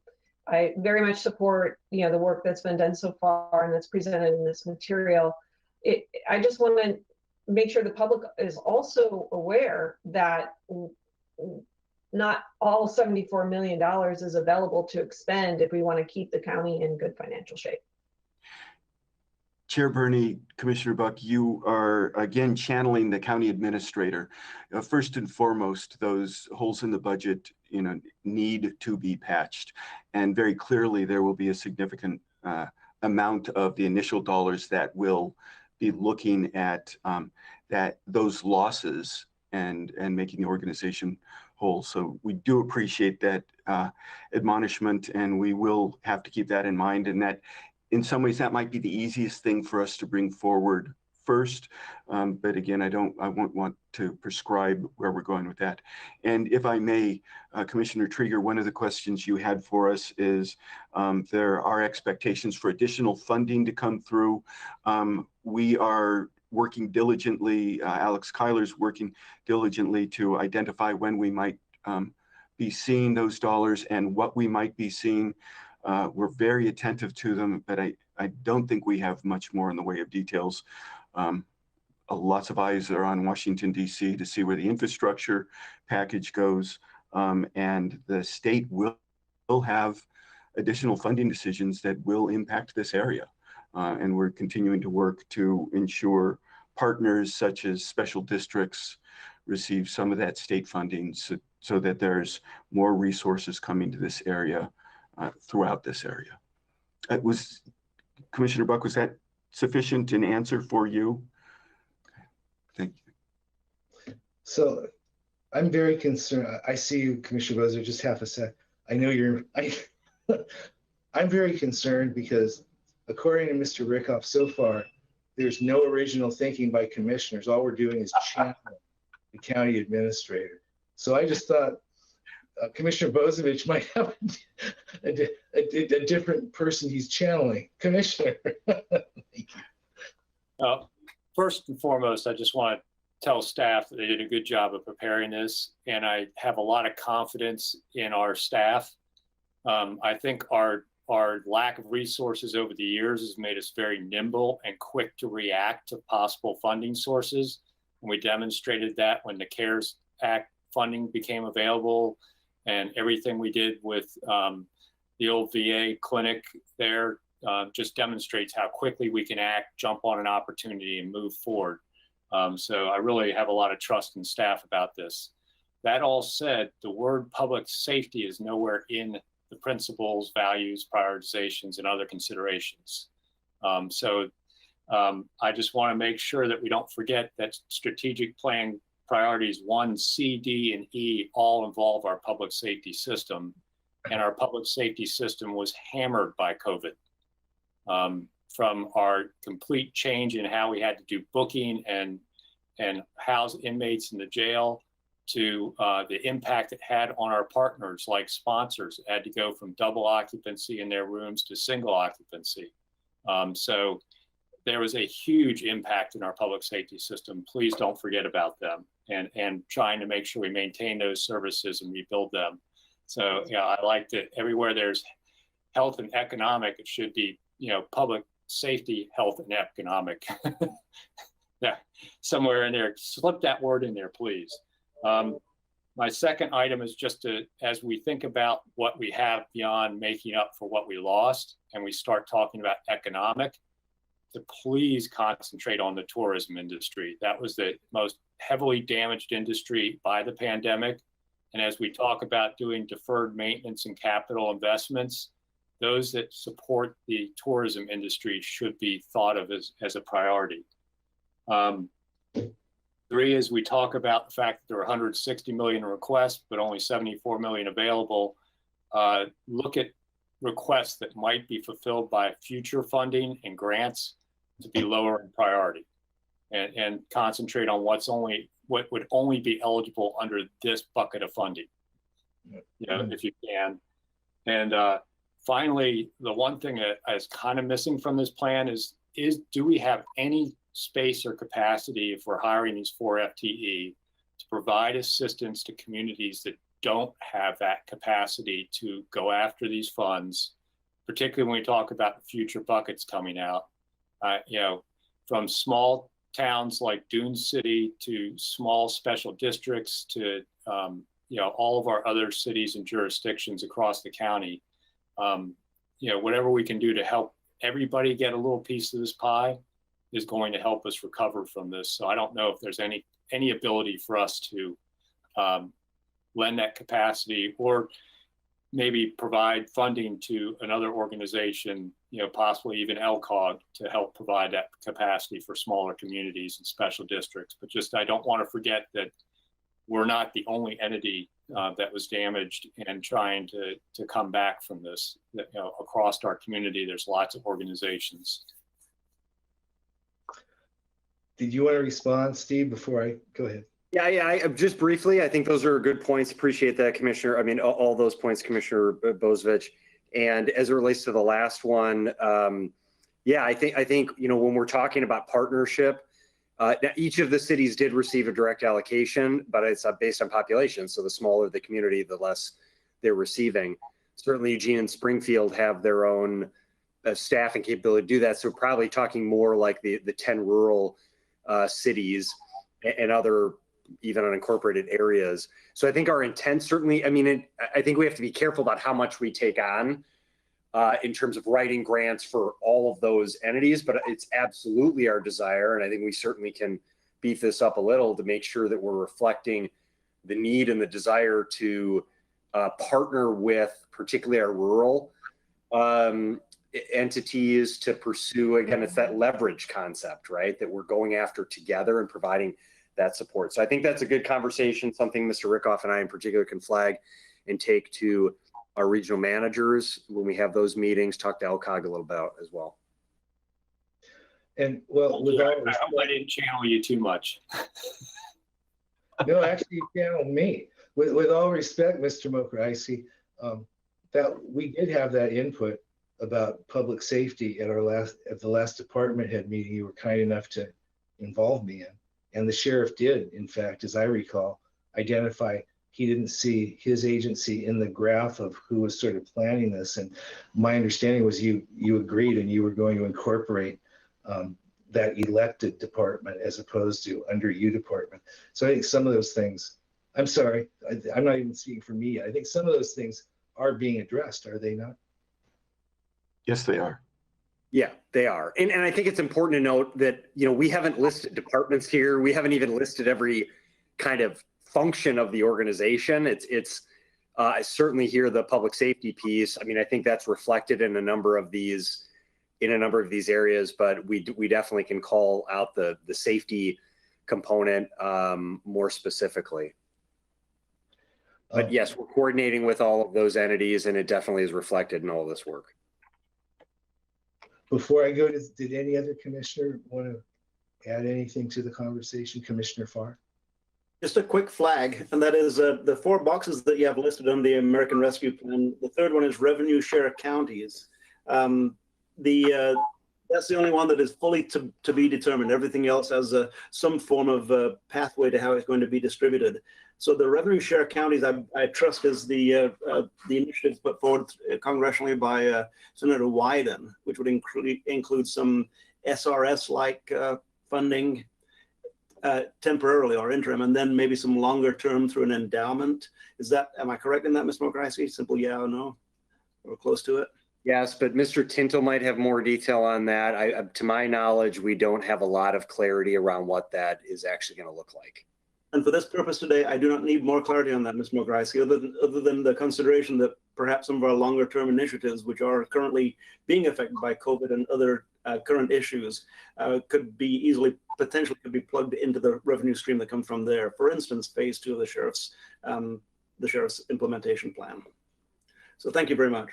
Speaker 4: I very much support the work that's been done so far and that's presented in this material. I just want to make sure the public is also aware that not all $74 million is available to expend if we want to keep the county in good financial shape.
Speaker 3: Chair Berney, Commissioner Buck, you are again channeling the county administrator. First and foremost, those holes in the budget, need to be patched, and very clearly there will be a significant amount of the initial dollars that will be looking at those losses and making the organization whole. So we do appreciate that admonishment, and we will have to keep that in mind. And that, in some ways, that might be the easiest thing for us to bring forward first. But again, I won't want to prescribe where we're going with that. And if I may, Commissioner Trieger, one of the questions you had for us is there are expectations for additional funding to come through. We are working diligently, Alex Kyler's working diligently to identify when we might be seeing those dollars and what we might be seeing. We're very attentive to them, but I don't think we have much more in the way of details. Lots of eyes are on Washington, D.C. to see where the infrastructure package goes, and the state will have additional funding decisions that will impact this area. And we're continuing to work to ensure partners such as special districts receive some of that state funding so that there's more resources coming to this area throughout this area. Commissioner Buck, was that sufficient an answer for you? Thank you.
Speaker 1: So I'm very concerned. I see you, Commissioner Bozer, just half a sec. I know I'm very concerned because according to Mr. Rickoff, so far, there's no original thinking by commissioners. All we're doing is channeling the county administrator. So I just thought, Commissioner Bozovich might have a different person he's channeling. Commissioner. Thank you.
Speaker 8: First and foremost, I just want to tell staff that they did a good job of preparing this, and I have a lot of confidence in our staff. I think our lack of resources over the years has made us very nimble and quick to react to possible funding sources. And we demonstrated that when the CARES Act funding became available, and everything we did with the old VA clinic there just demonstrates how quickly we can act, jump on an opportunity, and move forward. So I really have a lot of trust in staff about this. That all said, the word public safety is nowhere in the principles, values, prioritizations, and other considerations. I just want to make sure that we don't forget that strategic plan priorities 1, C, D, and E all involve our public safety system. And our public safety system was hammered by COVID. From our complete change in how we had to do booking and house inmates in the jail, to the impact it had on our partners like sponsors. It had to go from double occupancy in their rooms to single occupancy. So there was a huge impact in our public safety system. Please don't forget about them, and trying to make sure we maintain those services and rebuild them. So yeah, I like that everywhere there's health and economic, it should be, public safety, health, and economic. Yeah, somewhere in there, slip that word in there, please. My second item is just as we think about what we have beyond making up for what we lost, and we start talking about economic, to please concentrate on the tourism industry. That was the most heavily damaged industry by the pandemic. And as we talk about doing deferred maintenance and capital investments, those that support the tourism industry should be thought of as a priority. 3 is we talk about the fact that there are 160 million requests, but only 74 million available. Look at requests that might be fulfilled by future funding and grants to be lower in priority, and concentrate on what would only be eligible under this bucket of funding, if you can. And finally, the one thing that is kind of missing from this plan is do we have any space or capacity, if we're hiring these 4 FTE, to provide assistance to communities that don't have that capacity to go after these funds, particularly when we talk about the future buckets coming out. From small towns like Dune City to small special districts to all of our other cities and jurisdictions across the county. Whatever we can do to help everybody get a little piece of this pie is going to help us recover from this. So I don't know if there's any ability for us to lend that capacity, or maybe provide funding to another organization, possibly even LCOG, to help provide that capacity for smaller communities and special districts. But I don't want to forget that we're not the only entity that was damaged and trying to come back from this. Across our community, there's lots of organizations.
Speaker 1: Did you want to respond, Steve, before I go ahead?
Speaker 2: Yeah. Just briefly, I think those are good points. Appreciate that, Commissioner. I mean, all those points, Commissioner Bozovich. And as it relates to the last one, I think when we're talking about partnership, each of the cities did receive a direct allocation, but it's based on population. So the smaller the community, the less they're receiving. Certainly, Eugene and Springfield have their own staff and capability to do that. So we're probably talking more like the 10 rural cities and other even unincorporated areas. So I think our intent, certainly, I think we have to be careful about how much we take on in terms of writing grants for all of those entities, but it's absolutely our desire. And I think we certainly can beef this up a little to make sure that we're reflecting the need and the desire to partner with particularly our rural entities to pursue, again, it's that leverage concept, right? That we're going after together and providing that support. So I think that's a good conversation, something Mr. Rickoff and I in particular can flag and take to our regional managers when we have those meetings, talk to LCOG a little about as well.
Speaker 1: And well,
Speaker 8: I hope I didn't channel you too much.
Speaker 1: No, actually, you channeled me. with all respect, Mr. Mokraisi, that we did have that input about public safety at the last department head meeting you were kind enough to involve me in. And the sheriff did, in fact, as I recall, identify he didn't see his agency in the graph of who was sort of planning this. And my understanding was you agreed and you were going to incorporate that elected department as opposed to under you department. So I think some of those things, I'm sorry, I'm not even speaking for me. I think some of those things are being addressed, are they not?
Speaker 3: Yes, they are.
Speaker 2: Yeah, they are. And I think it's important to note that, you know, we haven't listed departments here. We haven't even listed every kind of function of the organization. I certainly hear the public safety piece. I mean, I think that's reflected in a number of these areas, but we definitely can call out the safety component more specifically. But yes, we're coordinating with all of those entities, and it definitely is reflected in all this work.
Speaker 1: Before I go to, did any other commissioner want to add anything to the conversation? Commissioner Farr?
Speaker 6: Just a quick flag, and that is the 4 boxes that you have listed on the American Rescue Plan. The third one is revenue share counties. That's the only one that is fully to be determined. Everything else has some form of pathway to how it's going to be distributed. So the revenue share counties, I trust, is the initiatives put forward congressionally by Senator Wyden, which would include some SRS-like funding temporarily or interim, and then maybe some longer term through an endowment. Am I correct in that, Ms. Mokraisi? Simple yeah or no, or close to it?
Speaker 2: Yes, but Mr. Tintle might have more detail on that. To my knowledge, we don't have a lot of clarity around what that is actually going to look like.
Speaker 6: And for this purpose today, I do not need more clarity on that, Ms. Mokraisi, other than the consideration that perhaps some of our longer term initiatives, which are currently being affected by COVID and other current issues, could be potentially plugged into the revenue stream that comes from there. For instance, phase 2 of the sheriff's implementation plan. So thank you very much.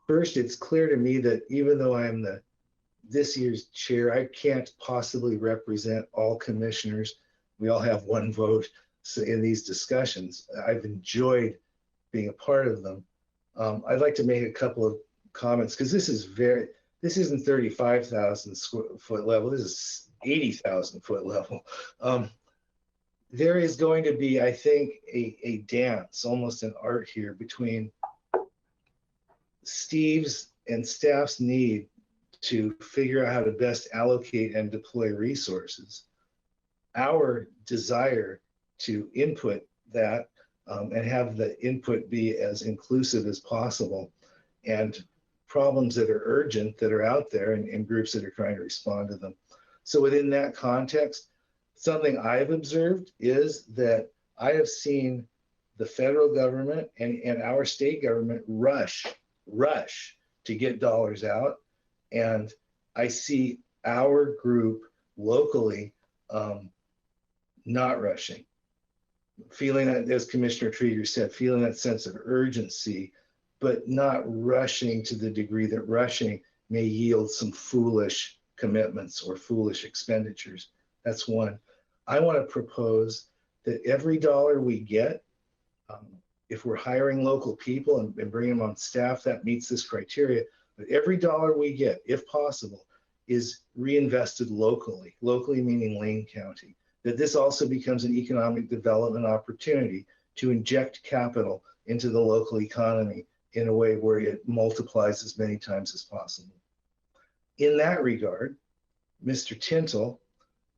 Speaker 1: First, it's clear to me that even though I'm this year's chair, I can't possibly represent all commissioners. We all have one vote in these discussions. I've enjoyed being a part of them. I'd like to make a couple of comments because this isn't 35,000 foot level. This is 80,000 foot level. There is going to be, I think, a dance, almost an art here between Steve's and staff's need to figure out how to best allocate and deploy resources, our desire to input that and have the input be as inclusive as possible, and problems that are urgent that are out there and groups that are trying to respond to them. So within that context, something I've observed is that I have seen the federal government and our state government rush to get dollars out. And I see our group locally not rushing, feeling that, as Commissioner Trieger said, feeling that sense of urgency, but not rushing to the degree that rushing may yield some foolish commitments or foolish expenditures. That's one. I want to propose that every dollar we get, if we're hiring local people and bringing them on staff, that meets this criteria. But every dollar we get, if possible, is reinvested locally meaning Lane County. That this also becomes an economic development opportunity to inject capital into the local economy in a way where it multiplies as many times as possible. In that regard, Mr. Tintle,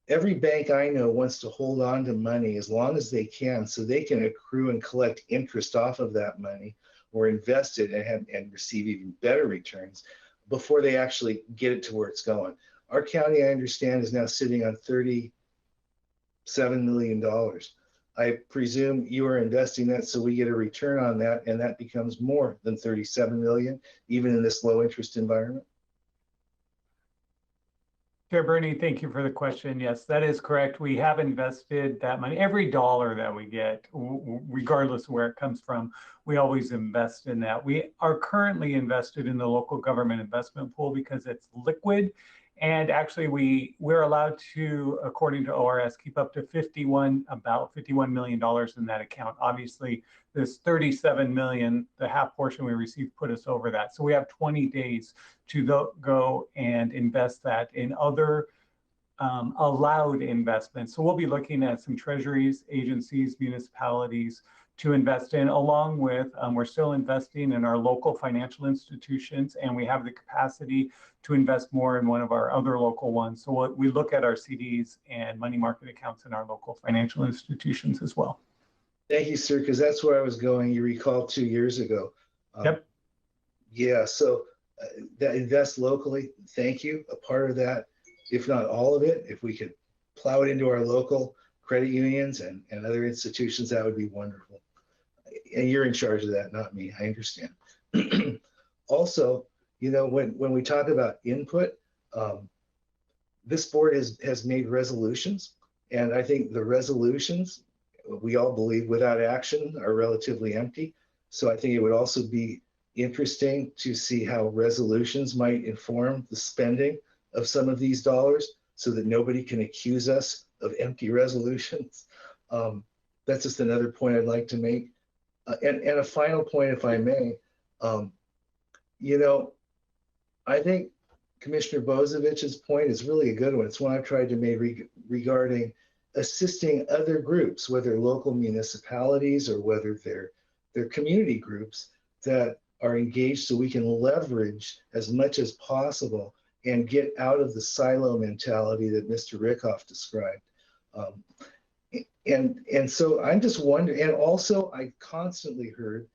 Speaker 1: every bank I know wants to hold on to money as long as they can so they can accrue and collect interest off of that money or invest it and receive even better returns before they actually get it to where it's going. Our county, I understand, is now sitting on $37 million. I presume you are investing that so we get a return on that, and that becomes more than 37 million, even in this low interest environment.
Speaker 5: Chair Bernie, thank you for the question. Yes, that is correct. We have invested that money. Every dollar that we get, regardless of where it comes from, we always invest in that. We are currently invested in the local government investment pool because it's liquid And actually, we're allowed to, according to ORS, keep up to about $51 million in that account. Obviously, this 37 million, the half portion we received, put us over that. So we have 20 days to go and invest that in other allowed investments. So we'll be looking at some treasuries, agencies, municipalities to invest in, along with, we're still investing in our local financial institutions, and we have the capacity to invest more in one of our other local ones. So we look at our CDs and money market accounts in our local financial institutions as well.
Speaker 1: Thank you, sir, because that's where I was going. You recall 2 years ago.
Speaker 5: Yep.
Speaker 1: Yeah, so that invest locally, thank you. A part of that, if not all of it, if we could plow it into our local credit unions and other institutions, that would be wonderful. And you're in charge of that, not me. I understand. Also, you know, when we talk about input, this board has made resolutions, and I think the resolutions, we all believe, without action are relatively empty. So I think it would also be interesting to see how resolutions might inform the spending of some of these dollars, so that nobody can accuse us of empty resolutions. That's just another point I'd like to make. And a final point, if I may, you know, I think Commissioner Bozovich's point is really a good one. It's one I've tried to make regarding assisting other groups, whether local municipalities or whether they're community groups that are engaged, so we can leverage as much as possible and get out of the silo mentality that Mr. Rickoff described. And so I'm just wondering, and also I constantly heard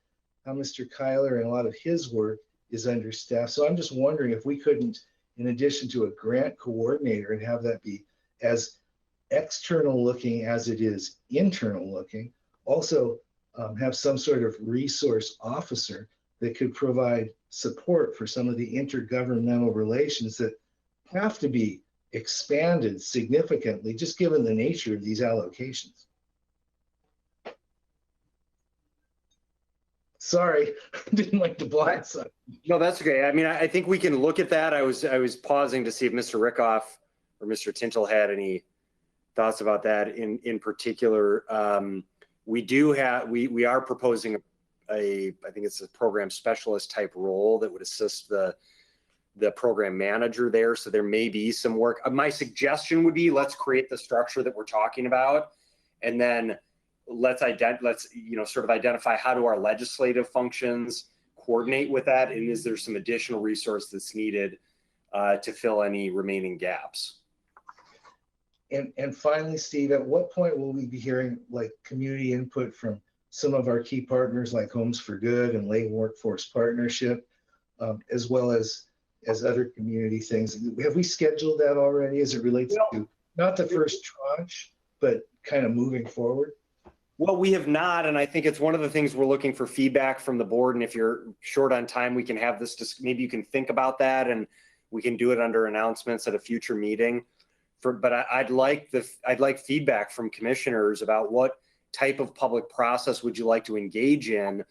Speaker 1: how Mr. Kyler and a lot of his work is understaffed. So I'm just wondering if we couldn't, in addition to a grant coordinator, and have that be as external looking as it is internal looking, also have some sort of resource officer that could provide support for some of the intergovernmental relations that have to be expanded significantly, just given the nature of these allocations. Sorry, didn't like to blindside.
Speaker 2: No, that's okay. I mean, I think we can look at that. I was pausing to see if Mr. Rickoff or Mr. Tintle had any thoughts about that in particular. We are proposing I think it's a program specialist type role that would assist the program manager there. So there may be some work. My suggestion would be, let's create the structure that we're talking about, and then let's sort of identify how do our legislative functions coordinate with that, and is there some additional resource that's needed to fill any remaining gaps.
Speaker 1: And finally, Steve, at what point will we be hearing like community input from some of our key partners like Homes for Good and Lake Workforce Partnership, as well as other community things? Have we scheduled that already as it relates to not the first tranche, but kind of moving forward?
Speaker 2: Well, we have not, and I think it's one of the things we're looking for feedback from the board. And if you're short on time, we can have this, maybe you can think about that, and we can do it under announcements at a future meeting. But I'd like feedback from commissioners about what type of public process would you like to engage in,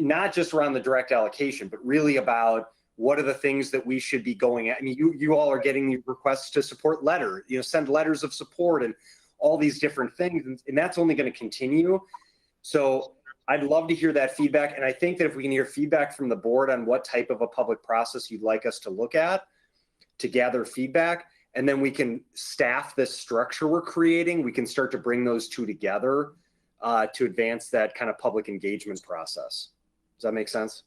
Speaker 2: not just around the direct allocation, but really about what are the things that we should be going at. I mean, you all are getting the requests to support send letters of support and all these different things, and that's only going to continue. So I'd love to hear that feedback, and I think that if we can hear feedback from the board on what type of a public process you'd like us to look at to gather feedback, and then we can staff this structure we're creating, we can start to bring those two together to advance that kind of public engagement process. Does that make sense?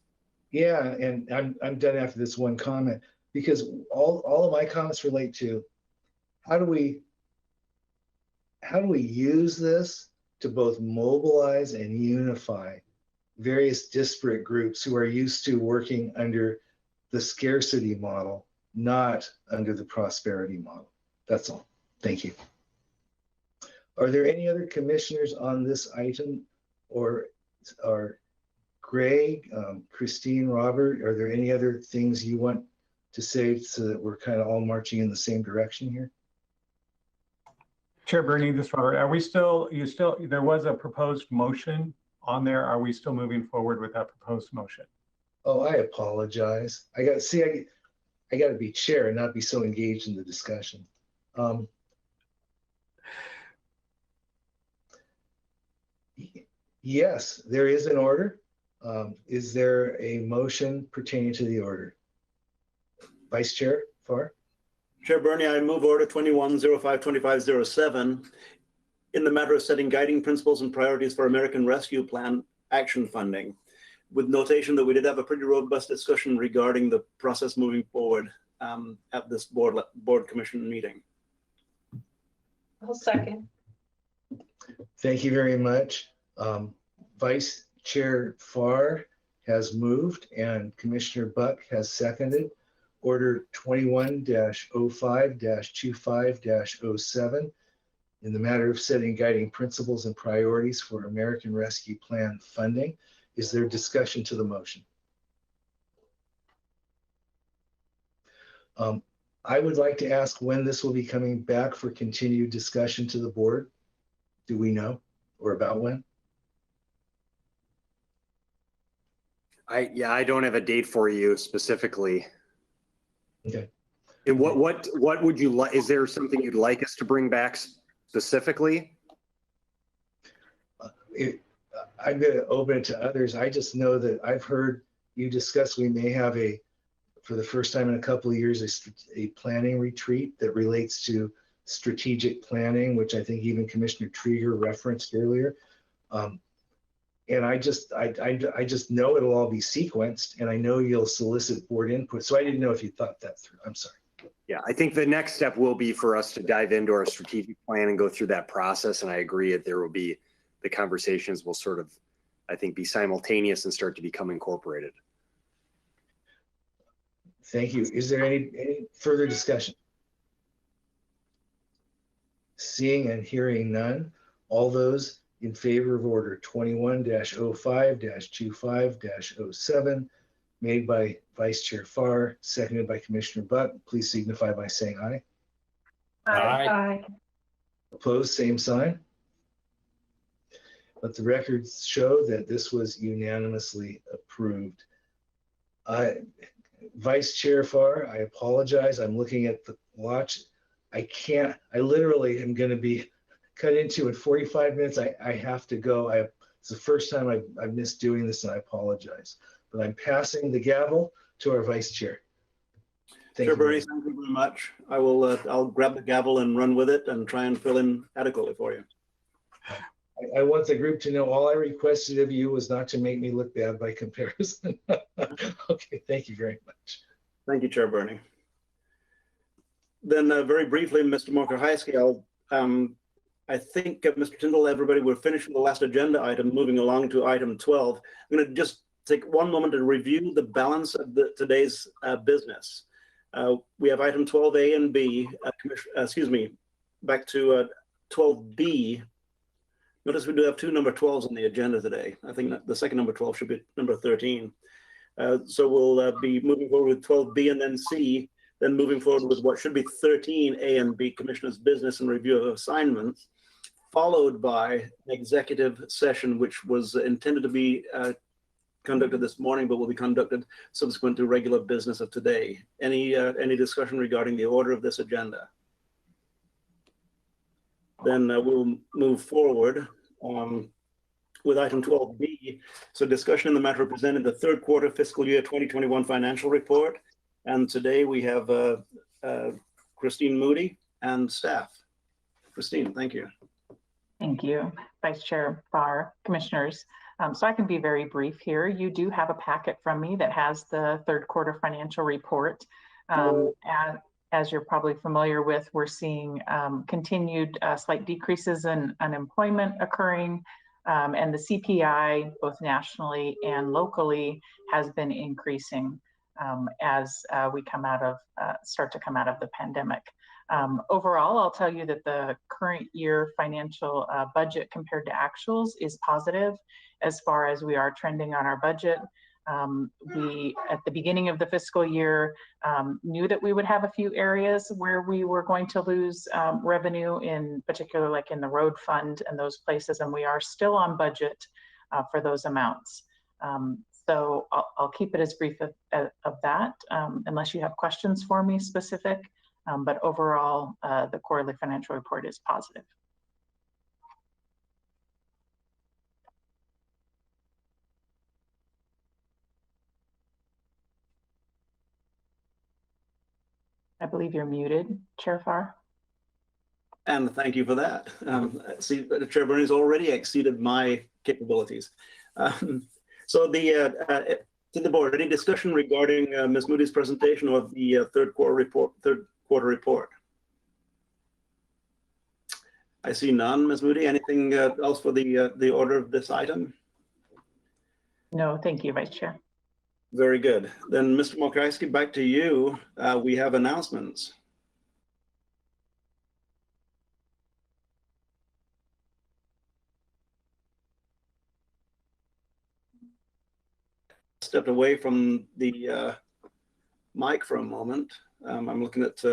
Speaker 1: Yeah, and I'm done after this one comment, because all of my comments relate to how do we use this to both mobilize and unify various disparate groups who are used to working under the scarcity model, not under the prosperity model. That's all. Thank you. Are there any other commissioners on this item, or Greg, Christine, Robert, are there any other things you want to say so that we're kind of all marching in the same direction here?
Speaker 5: Chair Bernie, this is Robert. Are we still, there was a proposed motion on there. Are we still moving forward with that proposed motion?
Speaker 1: Oh, I apologize. I I got to be chair and not be so engaged in the discussion. Yes, there is an order. Is there a motion pertaining to the order? Vice Chair Farr?
Speaker 6: Chair Bernie, I move order 2105-2507 in the matter of setting guiding principles and priorities for American Rescue Plan action funding, with notation that we did have a pretty robust discussion regarding the process moving forward at this board commission meeting.
Speaker 4: I'll second.
Speaker 1: Thank you very much. Vice Chair Farr has moved and Commissioner Buck has seconded Order 21-05-25-07 in the matter of setting guiding principles and priorities for American Rescue Plan funding. Is there discussion to the motion? I would like to ask when this will be coming back for continued discussion to the board. Do we know, or about when?
Speaker 2: I don't have a date for you specifically.
Speaker 1: Okay.
Speaker 2: And what would you like? Is there something you'd like us to bring back specifically?
Speaker 1: I'm going to open it to others. I just know that I've heard you discuss we may have for the first time in a couple of years, a planning retreat that relates to strategic planning, which I think even Commissioner Trieger referenced earlier. And I just know it'll all be sequenced, and I know you'll solicit board input. So I didn't know if you thought that through. I'm sorry.
Speaker 2: Yeah, I think the next step will be for us to dive into our strategic plan and go through that process. And I agree that there will be, the conversations will sort of, I think, be simultaneous and start to become incorporated.
Speaker 1: Thank you. Is there any further discussion? Seeing and hearing none, all those in favor of order 21-05-25-07 made by Vice Chair Farr, seconded by Commissioner Buck, please signify by saying aye.
Speaker 7: Aye.
Speaker 1: Opposed, same sign. Let the records show that this was unanimously approved. Vice Chair Farr, I apologize. I'm looking at the watch. I literally am going to be cut into in 45 minutes. I have to go. It's the first time I've missed doing this, and I apologize. But I'm passing the gavel to our Vice Chair.
Speaker 6: Chair Bernie, thank you very much. I'll grab the gavel and run with it and try and fill in adequately for you.
Speaker 1: I want the group to know all I requested of you was not to make me look bad by comparison. Okay, thank you very much.
Speaker 6: Thank you, Chair Bernie. Then very briefly, Mr. Mokrahayski, I think, Mr. Tyndall, everybody, we're finishing the last agenda item, moving along to item 12. I'm going to just take one moment to review the balance of today's business. We have item 12A and B, back to 12B. Notice we do have two number 12s on the agenda today. I think that the second number 12 should be number 13. So we'll be moving forward with 12B and then C, then moving forward with what should be 13A and B, Commissioner's business and review of assignments, followed by an executive session, which was intended to be conducted this morning, but will be conducted subsequent to regular business of today. Any discussion regarding the order of this agenda? Then we'll move forward with item 12B. So discussion in the matter presented the third quarter fiscal year 2021 financial report. And today we have Christine Moody and staff. Christine, thank you.
Speaker 9: Thank you, Vice Chair Farr, Commissioners. So I can be very brief here. You do have a packet from me that has the third quarter financial report. As you're probably familiar with, we're seeing continued slight decreases in unemployment occurring, and the CPI, both nationally and locally, has been increasing as we start to come out of the pandemic. Overall, I'll tell you that the current year financial budget compared to actuals is positive as far as we are trending on our budget. We, at the beginning of the fiscal year, knew that we would have a few areas where we were going to lose revenue, in particular, like in the road fund and those places, and we are still on budget for those amounts. So I'll keep it as brief of that, unless you have questions for me specific. But overall, the quarterly financial report is positive. I believe you're muted, Chair Farr.
Speaker 6: And thank you for that. See, Chair Berney's already exceeded my capabilities. So to the board, any discussion regarding Ms. Moody's presentation of the third quarter report? I see none, Ms. Moody. Anything else for the order of this item?
Speaker 9: No, thank you, Vice Chair.
Speaker 6: Very good. Then, Mr. Mokryski, back to you. We have announcements. Stepped away from the mic for a moment. I'm looking at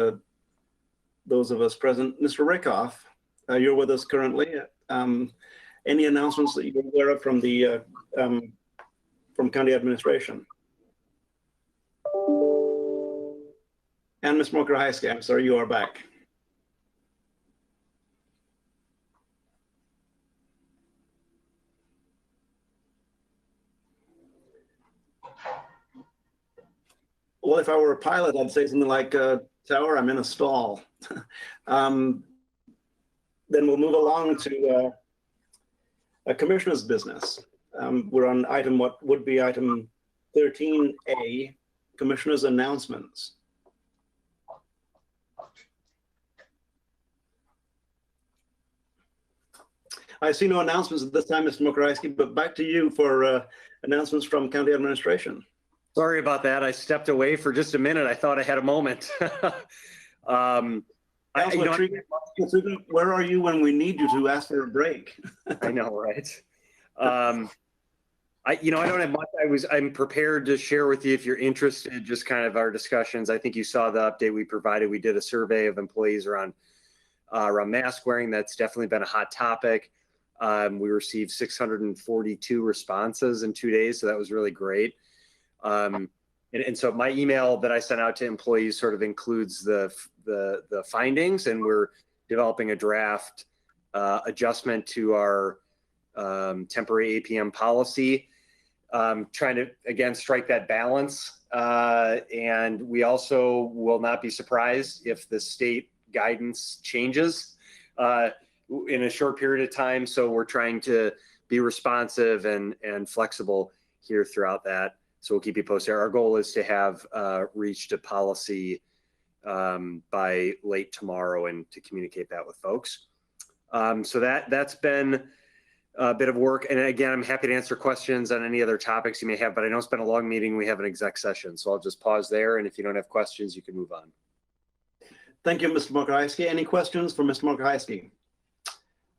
Speaker 6: those of us present. Mr. Rickoff, you're with us currently. Any announcements that you're aware of from the from county administration? And Ms. Mokryski, I'm sorry, you are back. Well, if I were a pilot, I'd say something like, Tower, I'm in a stall. Then we'll move along to a commissioner's business. We're on item, what would be item 13A, commissioner's announcements. I see no announcements at this time, Mr. Mokryski, but back to you for announcements from county administration.
Speaker 2: Sorry about that. I stepped away for just a minute. I thought I had a moment.
Speaker 6: Where are you when we need you to ask for a break?
Speaker 2: I know, right? I don't have much. I'm prepared to share with you if you're interested, just kind of our discussions. I think you saw the update we provided. We did a survey of employees around mask wearing. That's definitely been a hot topic. We received 642 responses in 2 days, so that was really great. And so my email that I sent out to employees sort of includes the findings, and we're developing a draft adjustment to our temporary APM policy, trying to, again, strike that balance. And we also will not be surprised if the state guidance changes in a short period of time. So we're trying to be responsive and flexible here throughout that. So we'll keep you posted. Our goal is to have reached a policy by late tomorrow and to communicate that with folks. So that's been a bit of work. And again, I'm happy to answer questions on any other topics you may have, but I know it's been a long meeting. We have an exec session, so I'll just pause there. And if you don't have questions, you can move on.
Speaker 6: Thank you, Mr. Mokryski. Any questions for Mr. Mokryski?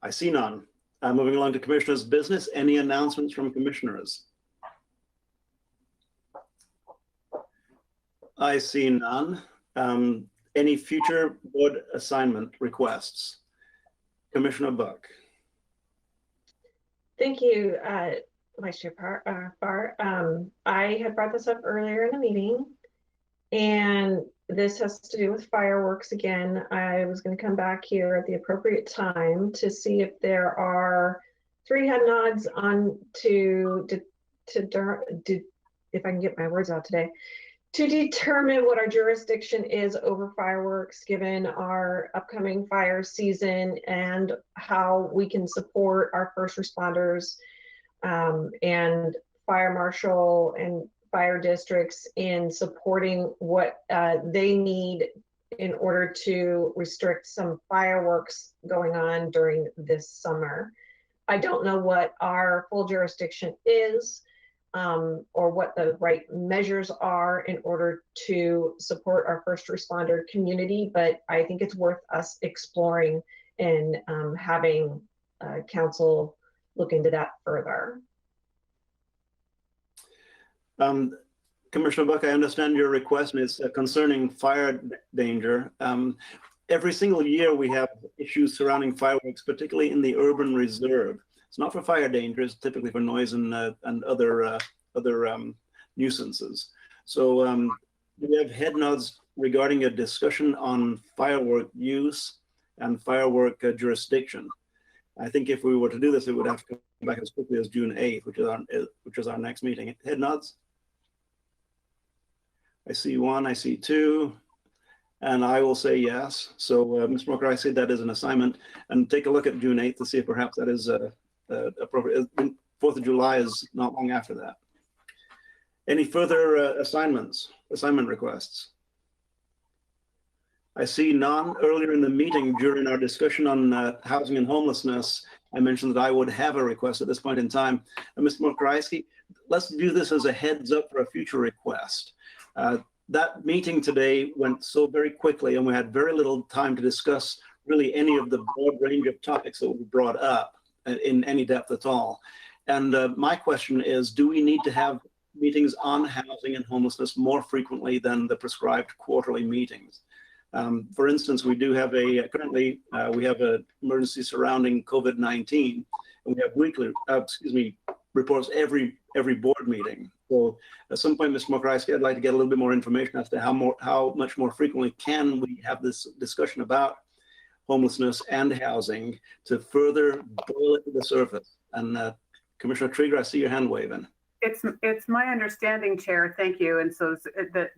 Speaker 6: I see none. Moving along to commissioners' business. Any announcements from commissioners? I see none. Any future board assignment requests? Commissioner Buck.
Speaker 4: Thank you, Vice Chair Farr. I had brought this up earlier in the meeting, and this has to do with fireworks again. I was going to come back here at the appropriate time to see if there are 3 head nods on if I can get my words out today, to determine what our jurisdiction is over fireworks, given our upcoming fire season, and how we can support our first responders and fire marshal and fire districts in supporting what they need in order to restrict some fireworks going on during this summer. I don't know what our full jurisdiction is, or what the right measures are in order to support our first responder community, but I think it's worth us exploring and having council look into that further.
Speaker 6: Commissioner Buck, I understand your request is concerning fire danger. Every single year we have issues surrounding fireworks, particularly in the urban reserve. It's not for fire danger, it's typically for noise and other nuisances. So we have head nods regarding a discussion on firework use and firework jurisdiction. I think if we were to do this, it would have to come back as quickly as June 8th, which is our next meeting. Head nods. I see one, I see two, and I will say yes. So Ms. Smoker, I see that as an assignment, and take a look at June 8th to see if perhaps that is appropriate. 4th of July is not long after that. Any further assignment requests? I see none. Earlier in the meeting, during our discussion on housing and homelessness, I mentioned that I would have a request at this point in time. Ms. Mokrasky, let's do this as a heads up for a future request. That meeting today went so very quickly, and we had very little time to discuss really any of the broad range of topics that were brought up in any depth at all. And my question is, do we need to have meetings on housing and homelessness more frequently than the prescribed quarterly meetings? For instance, we do have currently we have an emergency surrounding COVID-19, and we have weekly, reports every board meeting. So at some point, Ms. Mokrasky, I'd like to get a little bit more information as to how much more frequently can we have this discussion about homelessness and housing to further boil it to the surface. And Commissioner Trieger, I see your hand waving.
Speaker 7: It's my understanding, Chair, thank you. And so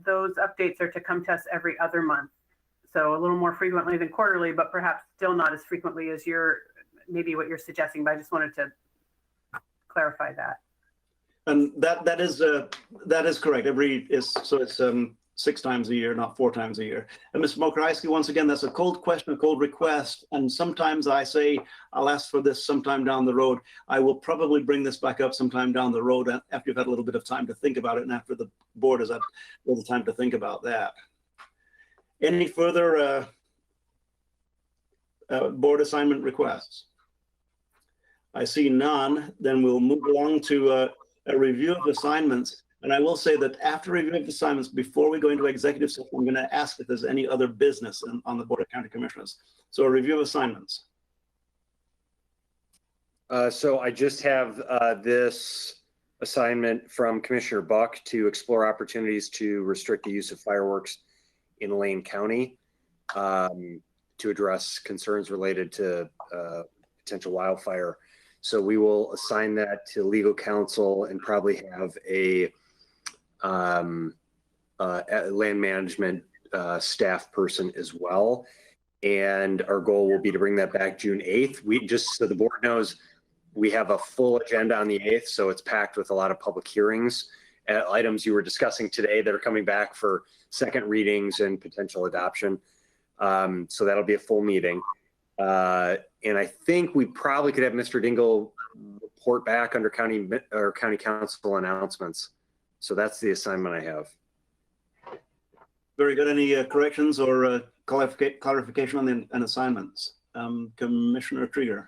Speaker 7: those updates are to come to us every other month. So a little more frequently than quarterly, but perhaps still not as frequently as maybe what you're suggesting, but I just wanted to clarify that.
Speaker 6: And that is correct. It's 6 times a year, not 4 times a year. And Ms. Mokrasky, once again, that's a cold question, a cold request. And sometimes I say, I'll ask for this sometime down the road. I will probably bring this back up sometime down the road after you've had a little bit of time to think about it, and after the board has had a little time to think about that. Any further board assignment requests? I see none. Then we'll move along to a review of assignments. And I will say that after review of assignments, before we go into executive session, I'm going to ask if there's any other business on the Board of County Commissioners. So a review of assignments.
Speaker 2: So I just have this assignment from Commissioner Buck to explore opportunities to restrict the use of fireworks in Lane County to address concerns related to potential wildfire. So we will assign that to legal counsel and probably have a land management staff person as well. And our goal will be to bring that back June 8th. We just, so the board knows, we have a full agenda on the 8th, so it's packed with a lot of public hearings, items you were discussing today that are coming back for second readings and potential adoption. So that'll be a full meeting. And I think we probably could have Mr. Dingle report back under county council announcements. So that's the assignment I have.
Speaker 6: Very good. Any corrections or clarification on the assignments? Commissioner Trieger.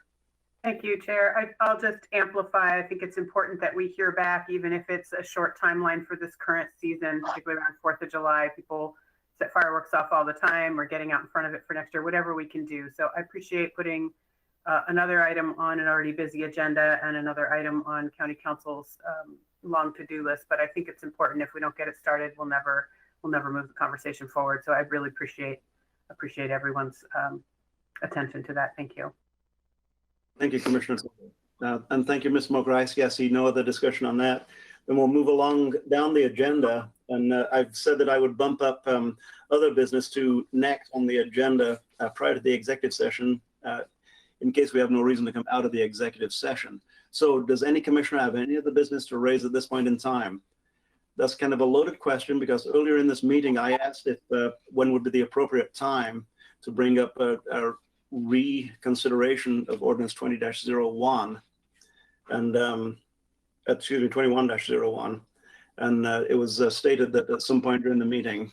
Speaker 7: Thank you, Chair. I'll just amplify. I think it's important that we hear back, even if it's a short timeline for this current season, particularly around 4th of July. People set fireworks off all the time. We're getting out in front of it for next year, whatever we can do. So I appreciate putting another item on an already busy agenda and another item on County Council's long to-do list. But I think it's important. If we don't get it started, we'll never move the conversation forward. So I really appreciate everyone's attention to that. Thank you.
Speaker 6: Thank you, Commissioner. And thank you, Ms. Mokrasky. I see no other discussion on that. Then we'll move along down the agenda. And I've said that I would bump up other business to next on the agenda prior to the executive session in case we have no reason to come out of the executive session. So does any commissioner have any other business to raise at this point in time? That's kind of a loaded question because earlier in this meeting, I asked if when would be the appropriate time to bring up a reconsideration of ordinance 20-01 and 21-01. And it was stated that at some point during the meeting,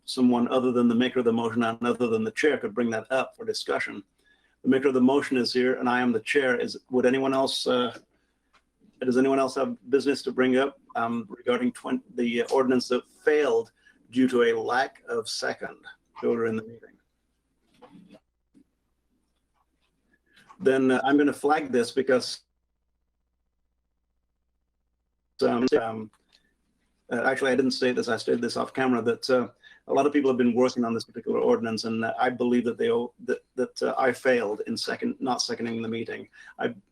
Speaker 6: someone other than the maker of the motion and other than the chair could bring that up for discussion. The maker of the motion is here and I am the chair. Would anyone else, does anyone else have business to bring up regarding the ordinance that failed due to a lack of second earlier in the meeting? Then I'm going to flag this because actually, I didn't state this, I stated this off camera, that a lot of people have been working on this particular ordinance, and I believe that I failed in not seconding the meeting,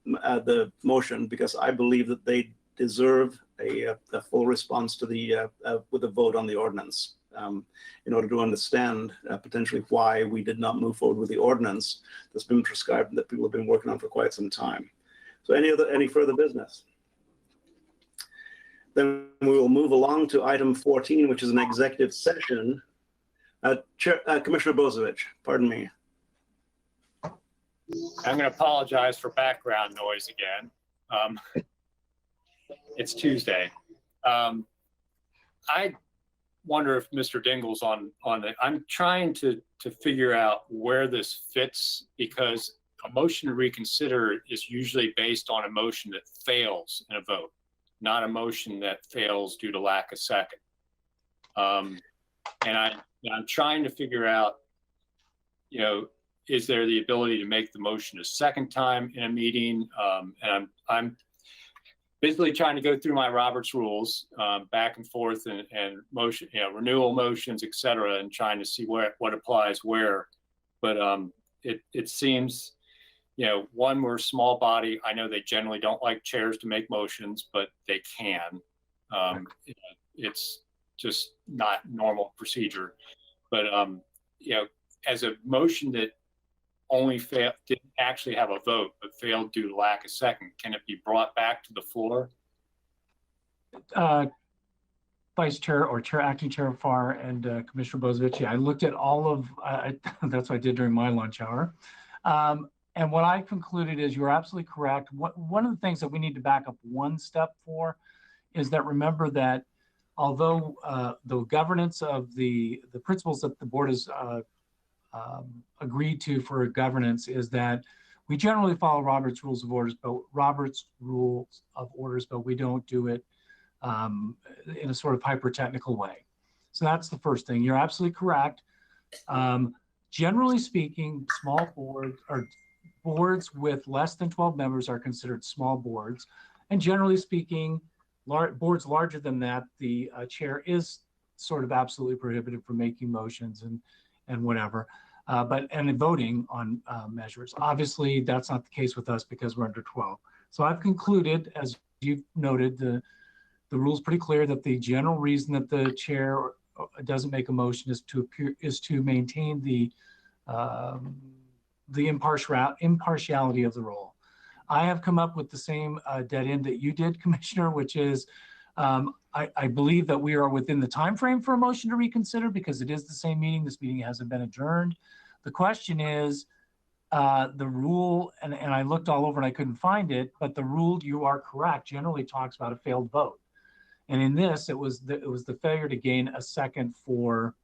Speaker 6: the motion, because I believe that they deserve a full response to the with a vote on the ordinance, in order to understand potentially why we did not move forward with the ordinance that's been prescribed and that people have been working on for quite some time. So any further business? Then we will move along to item 14, which is an executive session. Commissioner Bozievich, pardon me.
Speaker 8: I'm going to apologize for background noise again. It's Tuesday. I wonder if Mr. Dingle's on it. I'm trying to figure out where this fits, because a motion to reconsider is usually based on a motion that fails in a vote, not a motion that fails due to lack of second. And I'm trying to figure out, is there the ability to make the motion a second time in a meeting? And I'm basically trying to go through my Robert's rules back and forth and motion, renewal motions, et cetera, and trying to see what applies where. But it seems, one, we're a small body. I know they generally don't like chairs to make motions, but they can. It's just not normal procedure. But as a motion that only didn't actually have a vote, but failed due to lack of second, can it be brought back to the floor?
Speaker 5: Vice Chair or Acting Chair Farr and Commissioner Bozievich, I looked at all of, that's what I did during my lunch hour. And what I concluded is you're absolutely correct. One of the things that we need to back up one step for is that, remember that although the governance of the principles that the board has agreed to for governance is that we generally follow Robert's Rules of Orders, but we don't do it in a sort of hyper-technical way. So that's the first thing. You're absolutely correct. Generally speaking, small boards or boards with less than 12 members are considered small boards. And generally speaking, boards larger than that, the chair is sort of absolutely prohibited from making motions and whatever, and voting on measures. Obviously, that's not the case with us because we're under 12. So I've concluded, as you've noted, the rule's pretty clear that the general reason that the chair doesn't make a motion is to maintain the impartiality of the role. I have come up with the same dead end that you did, Commissioner, which is I believe that we are within the time frame for a motion to reconsider because it is the same meeting. This meeting hasn't been adjourned. The question is the rule, and I looked all over and I couldn't find it, but the rule, you are correct, generally talks about a failed vote. And in this, it was the failure to gain a second for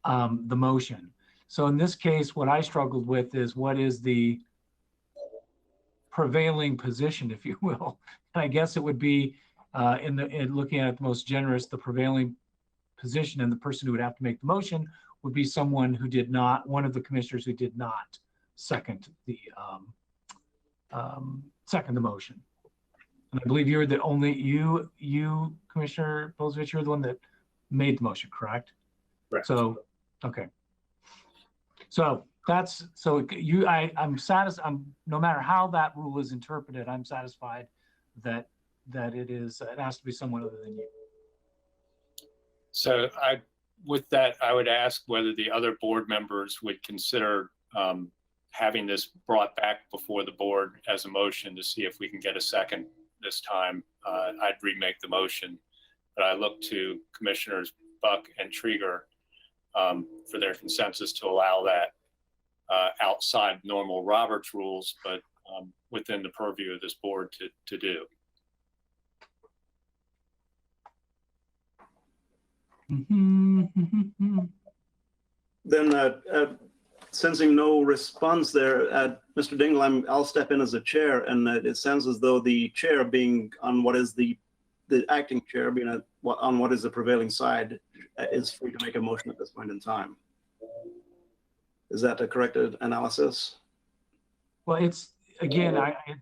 Speaker 5: the motion. So in this case, what I struggled with is what is the prevailing position, if you will. And I guess it would be in looking at it the most generous, the prevailing position, and the person who would have to make the motion would be someone who did not, one of the commissioners who did not second the motion. And I believe you're the only, you Commissioner Bozievich, you're the one that made the motion, correct?
Speaker 8: Correct.
Speaker 5: So, okay. So that's, so I'm satisfied, no matter how that rule is interpreted, I'm satisfied that it has to be someone other than you.
Speaker 8: So with that, I would ask whether the other board members would consider having this brought back before the board as a motion to see if we can get a second this time. I'd remake the motion, but I look to Commissioners Buck and Trieger for their consensus to allow that outside normal Robert's rules, but within the purview of this board to do.
Speaker 6: Then sensing no response there, Mr. Dingle, I'll step in as a chair, and it sounds as though the chair being on what is the acting chair being on what is the prevailing side is free to make a motion at this point in time. Is that a correct analysis?
Speaker 5: Well, again,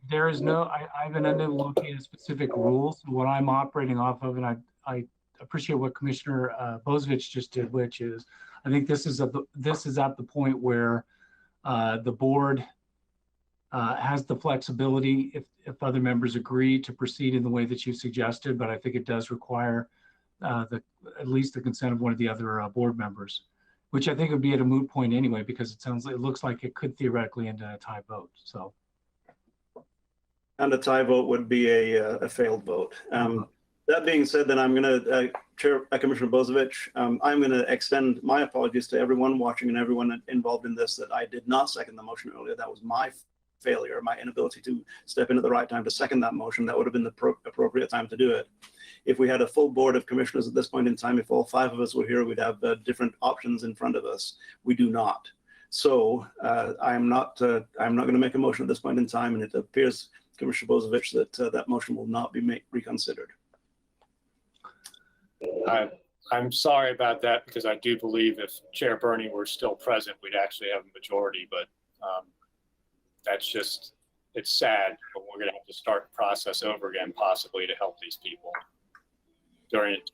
Speaker 5: there is no, I've been looking at specific rules. What I'm operating off of, and I appreciate what Commissioner Bozovich just did, which is, I think this is at the point where the board has the flexibility if other members agree to proceed in the way that you suggested, but I think it does require at least the consent of one of the other board members, which I think would be at a moot point anyway, because it looks like it could theoretically end in a tie vote. So.
Speaker 6: And a tie vote would be a failed vote. That being said, then I'm going to, Chair Commissioner Bozovich, I'm going to extend my apologies to everyone watching and everyone involved in this that I did not second the motion earlier. That was my failure, my inability to step in at the right time to second that motion. That would have been the appropriate time to do it. If we had a full board of commissioners at this point in time, if all 5 of us were here, we'd have different options in front of us. We do not. So I'm not going to make a motion at this point in time, and it appears, Commissioner Bozovich, that that motion will not be reconsidered.
Speaker 8: I'm sorry about that, because I do believe if Chair Burney were still present, we'd actually have a majority, but that's just, it's sad, but we're going to have to start the process over again, possibly to help these people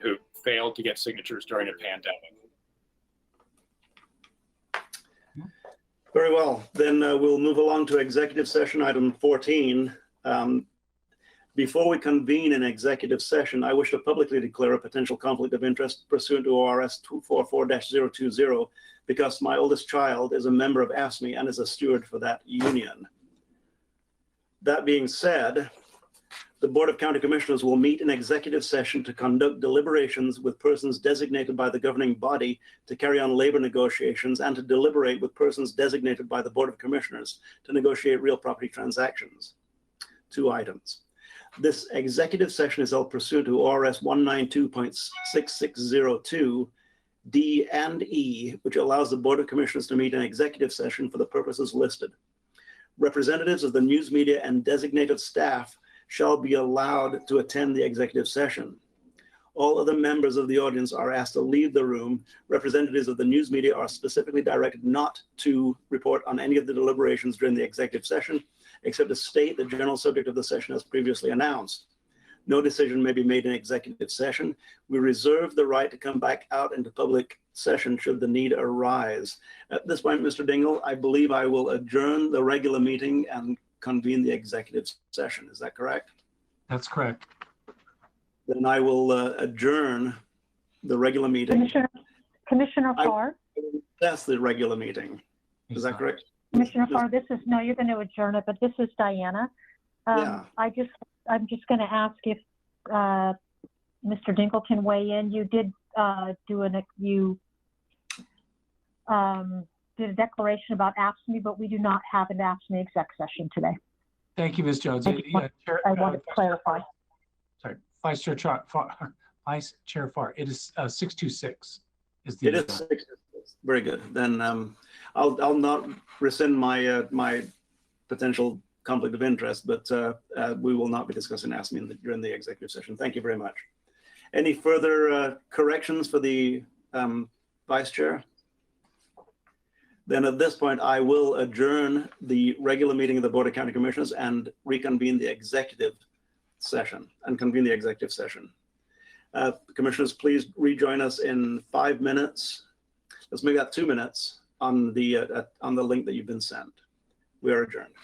Speaker 8: who failed to get signatures during a pandemic.
Speaker 6: Very well, then we'll move along to executive session item 14. Before we convene an executive session, I wish to publicly declare a potential conflict of interest pursuant to ORS 244-020, because my oldest child is a member of AFSCME and is a steward for that union. That being said, the Board of County Commissioners will meet in executive session to conduct deliberations with persons designated by the governing body to carry on labor negotiations, and to deliberate with persons designated by the Board of Commissioners to negotiate real property transactions. 2 items. This executive session is held pursuant to ORS 192.6602 D and E, which allows the Board of Commissioners to meet in executive session for the purposes listed. Representatives of the news media and designated staff shall be allowed to attend the executive session. All other members of the audience are asked to leave the room. Representatives of the news media are specifically directed not to report on any of the deliberations during the executive session, except to state the general subject of the session as previously announced. No decision may be made in executive session. We reserve the right to come back out into public session should the need arise. At this point, Mr. Dingle, I believe I will adjourn the regular meeting and convene the executive session. Is that correct?
Speaker 5: That's correct.
Speaker 6: Then I will adjourn the regular meeting.
Speaker 10: Commissioner Farr?
Speaker 6: That's the regular meeting. Is that correct?
Speaker 10: Commissioner Farr, no, you're going to adjourn it, but this is Diana.
Speaker 6: Yeah.
Speaker 10: I'm just going to ask if Mr. Dingle can weigh in. You did did a declaration about AFSCME, but we do not have an AFSCME exec session today.
Speaker 5: Thank you, Ms. Jones.
Speaker 10: I wanted to clarify.
Speaker 5: Sorry, Vice Chair Farr, it is 626. It is
Speaker 6: 626. Very good. Then I'll not rescind my my potential conflict of interest, but we will not be discussing AFSCME during the executive session. Thank you very much. Any further corrections for the Vice Chair? Then at this point, I will adjourn the regular meeting of the Board of County Commissioners and reconvene the executive session and convene the executive session. Commissioners, please rejoin us in 5 minutes. Let's make that 2 minutes on the link that you've been sent. We are adjourned.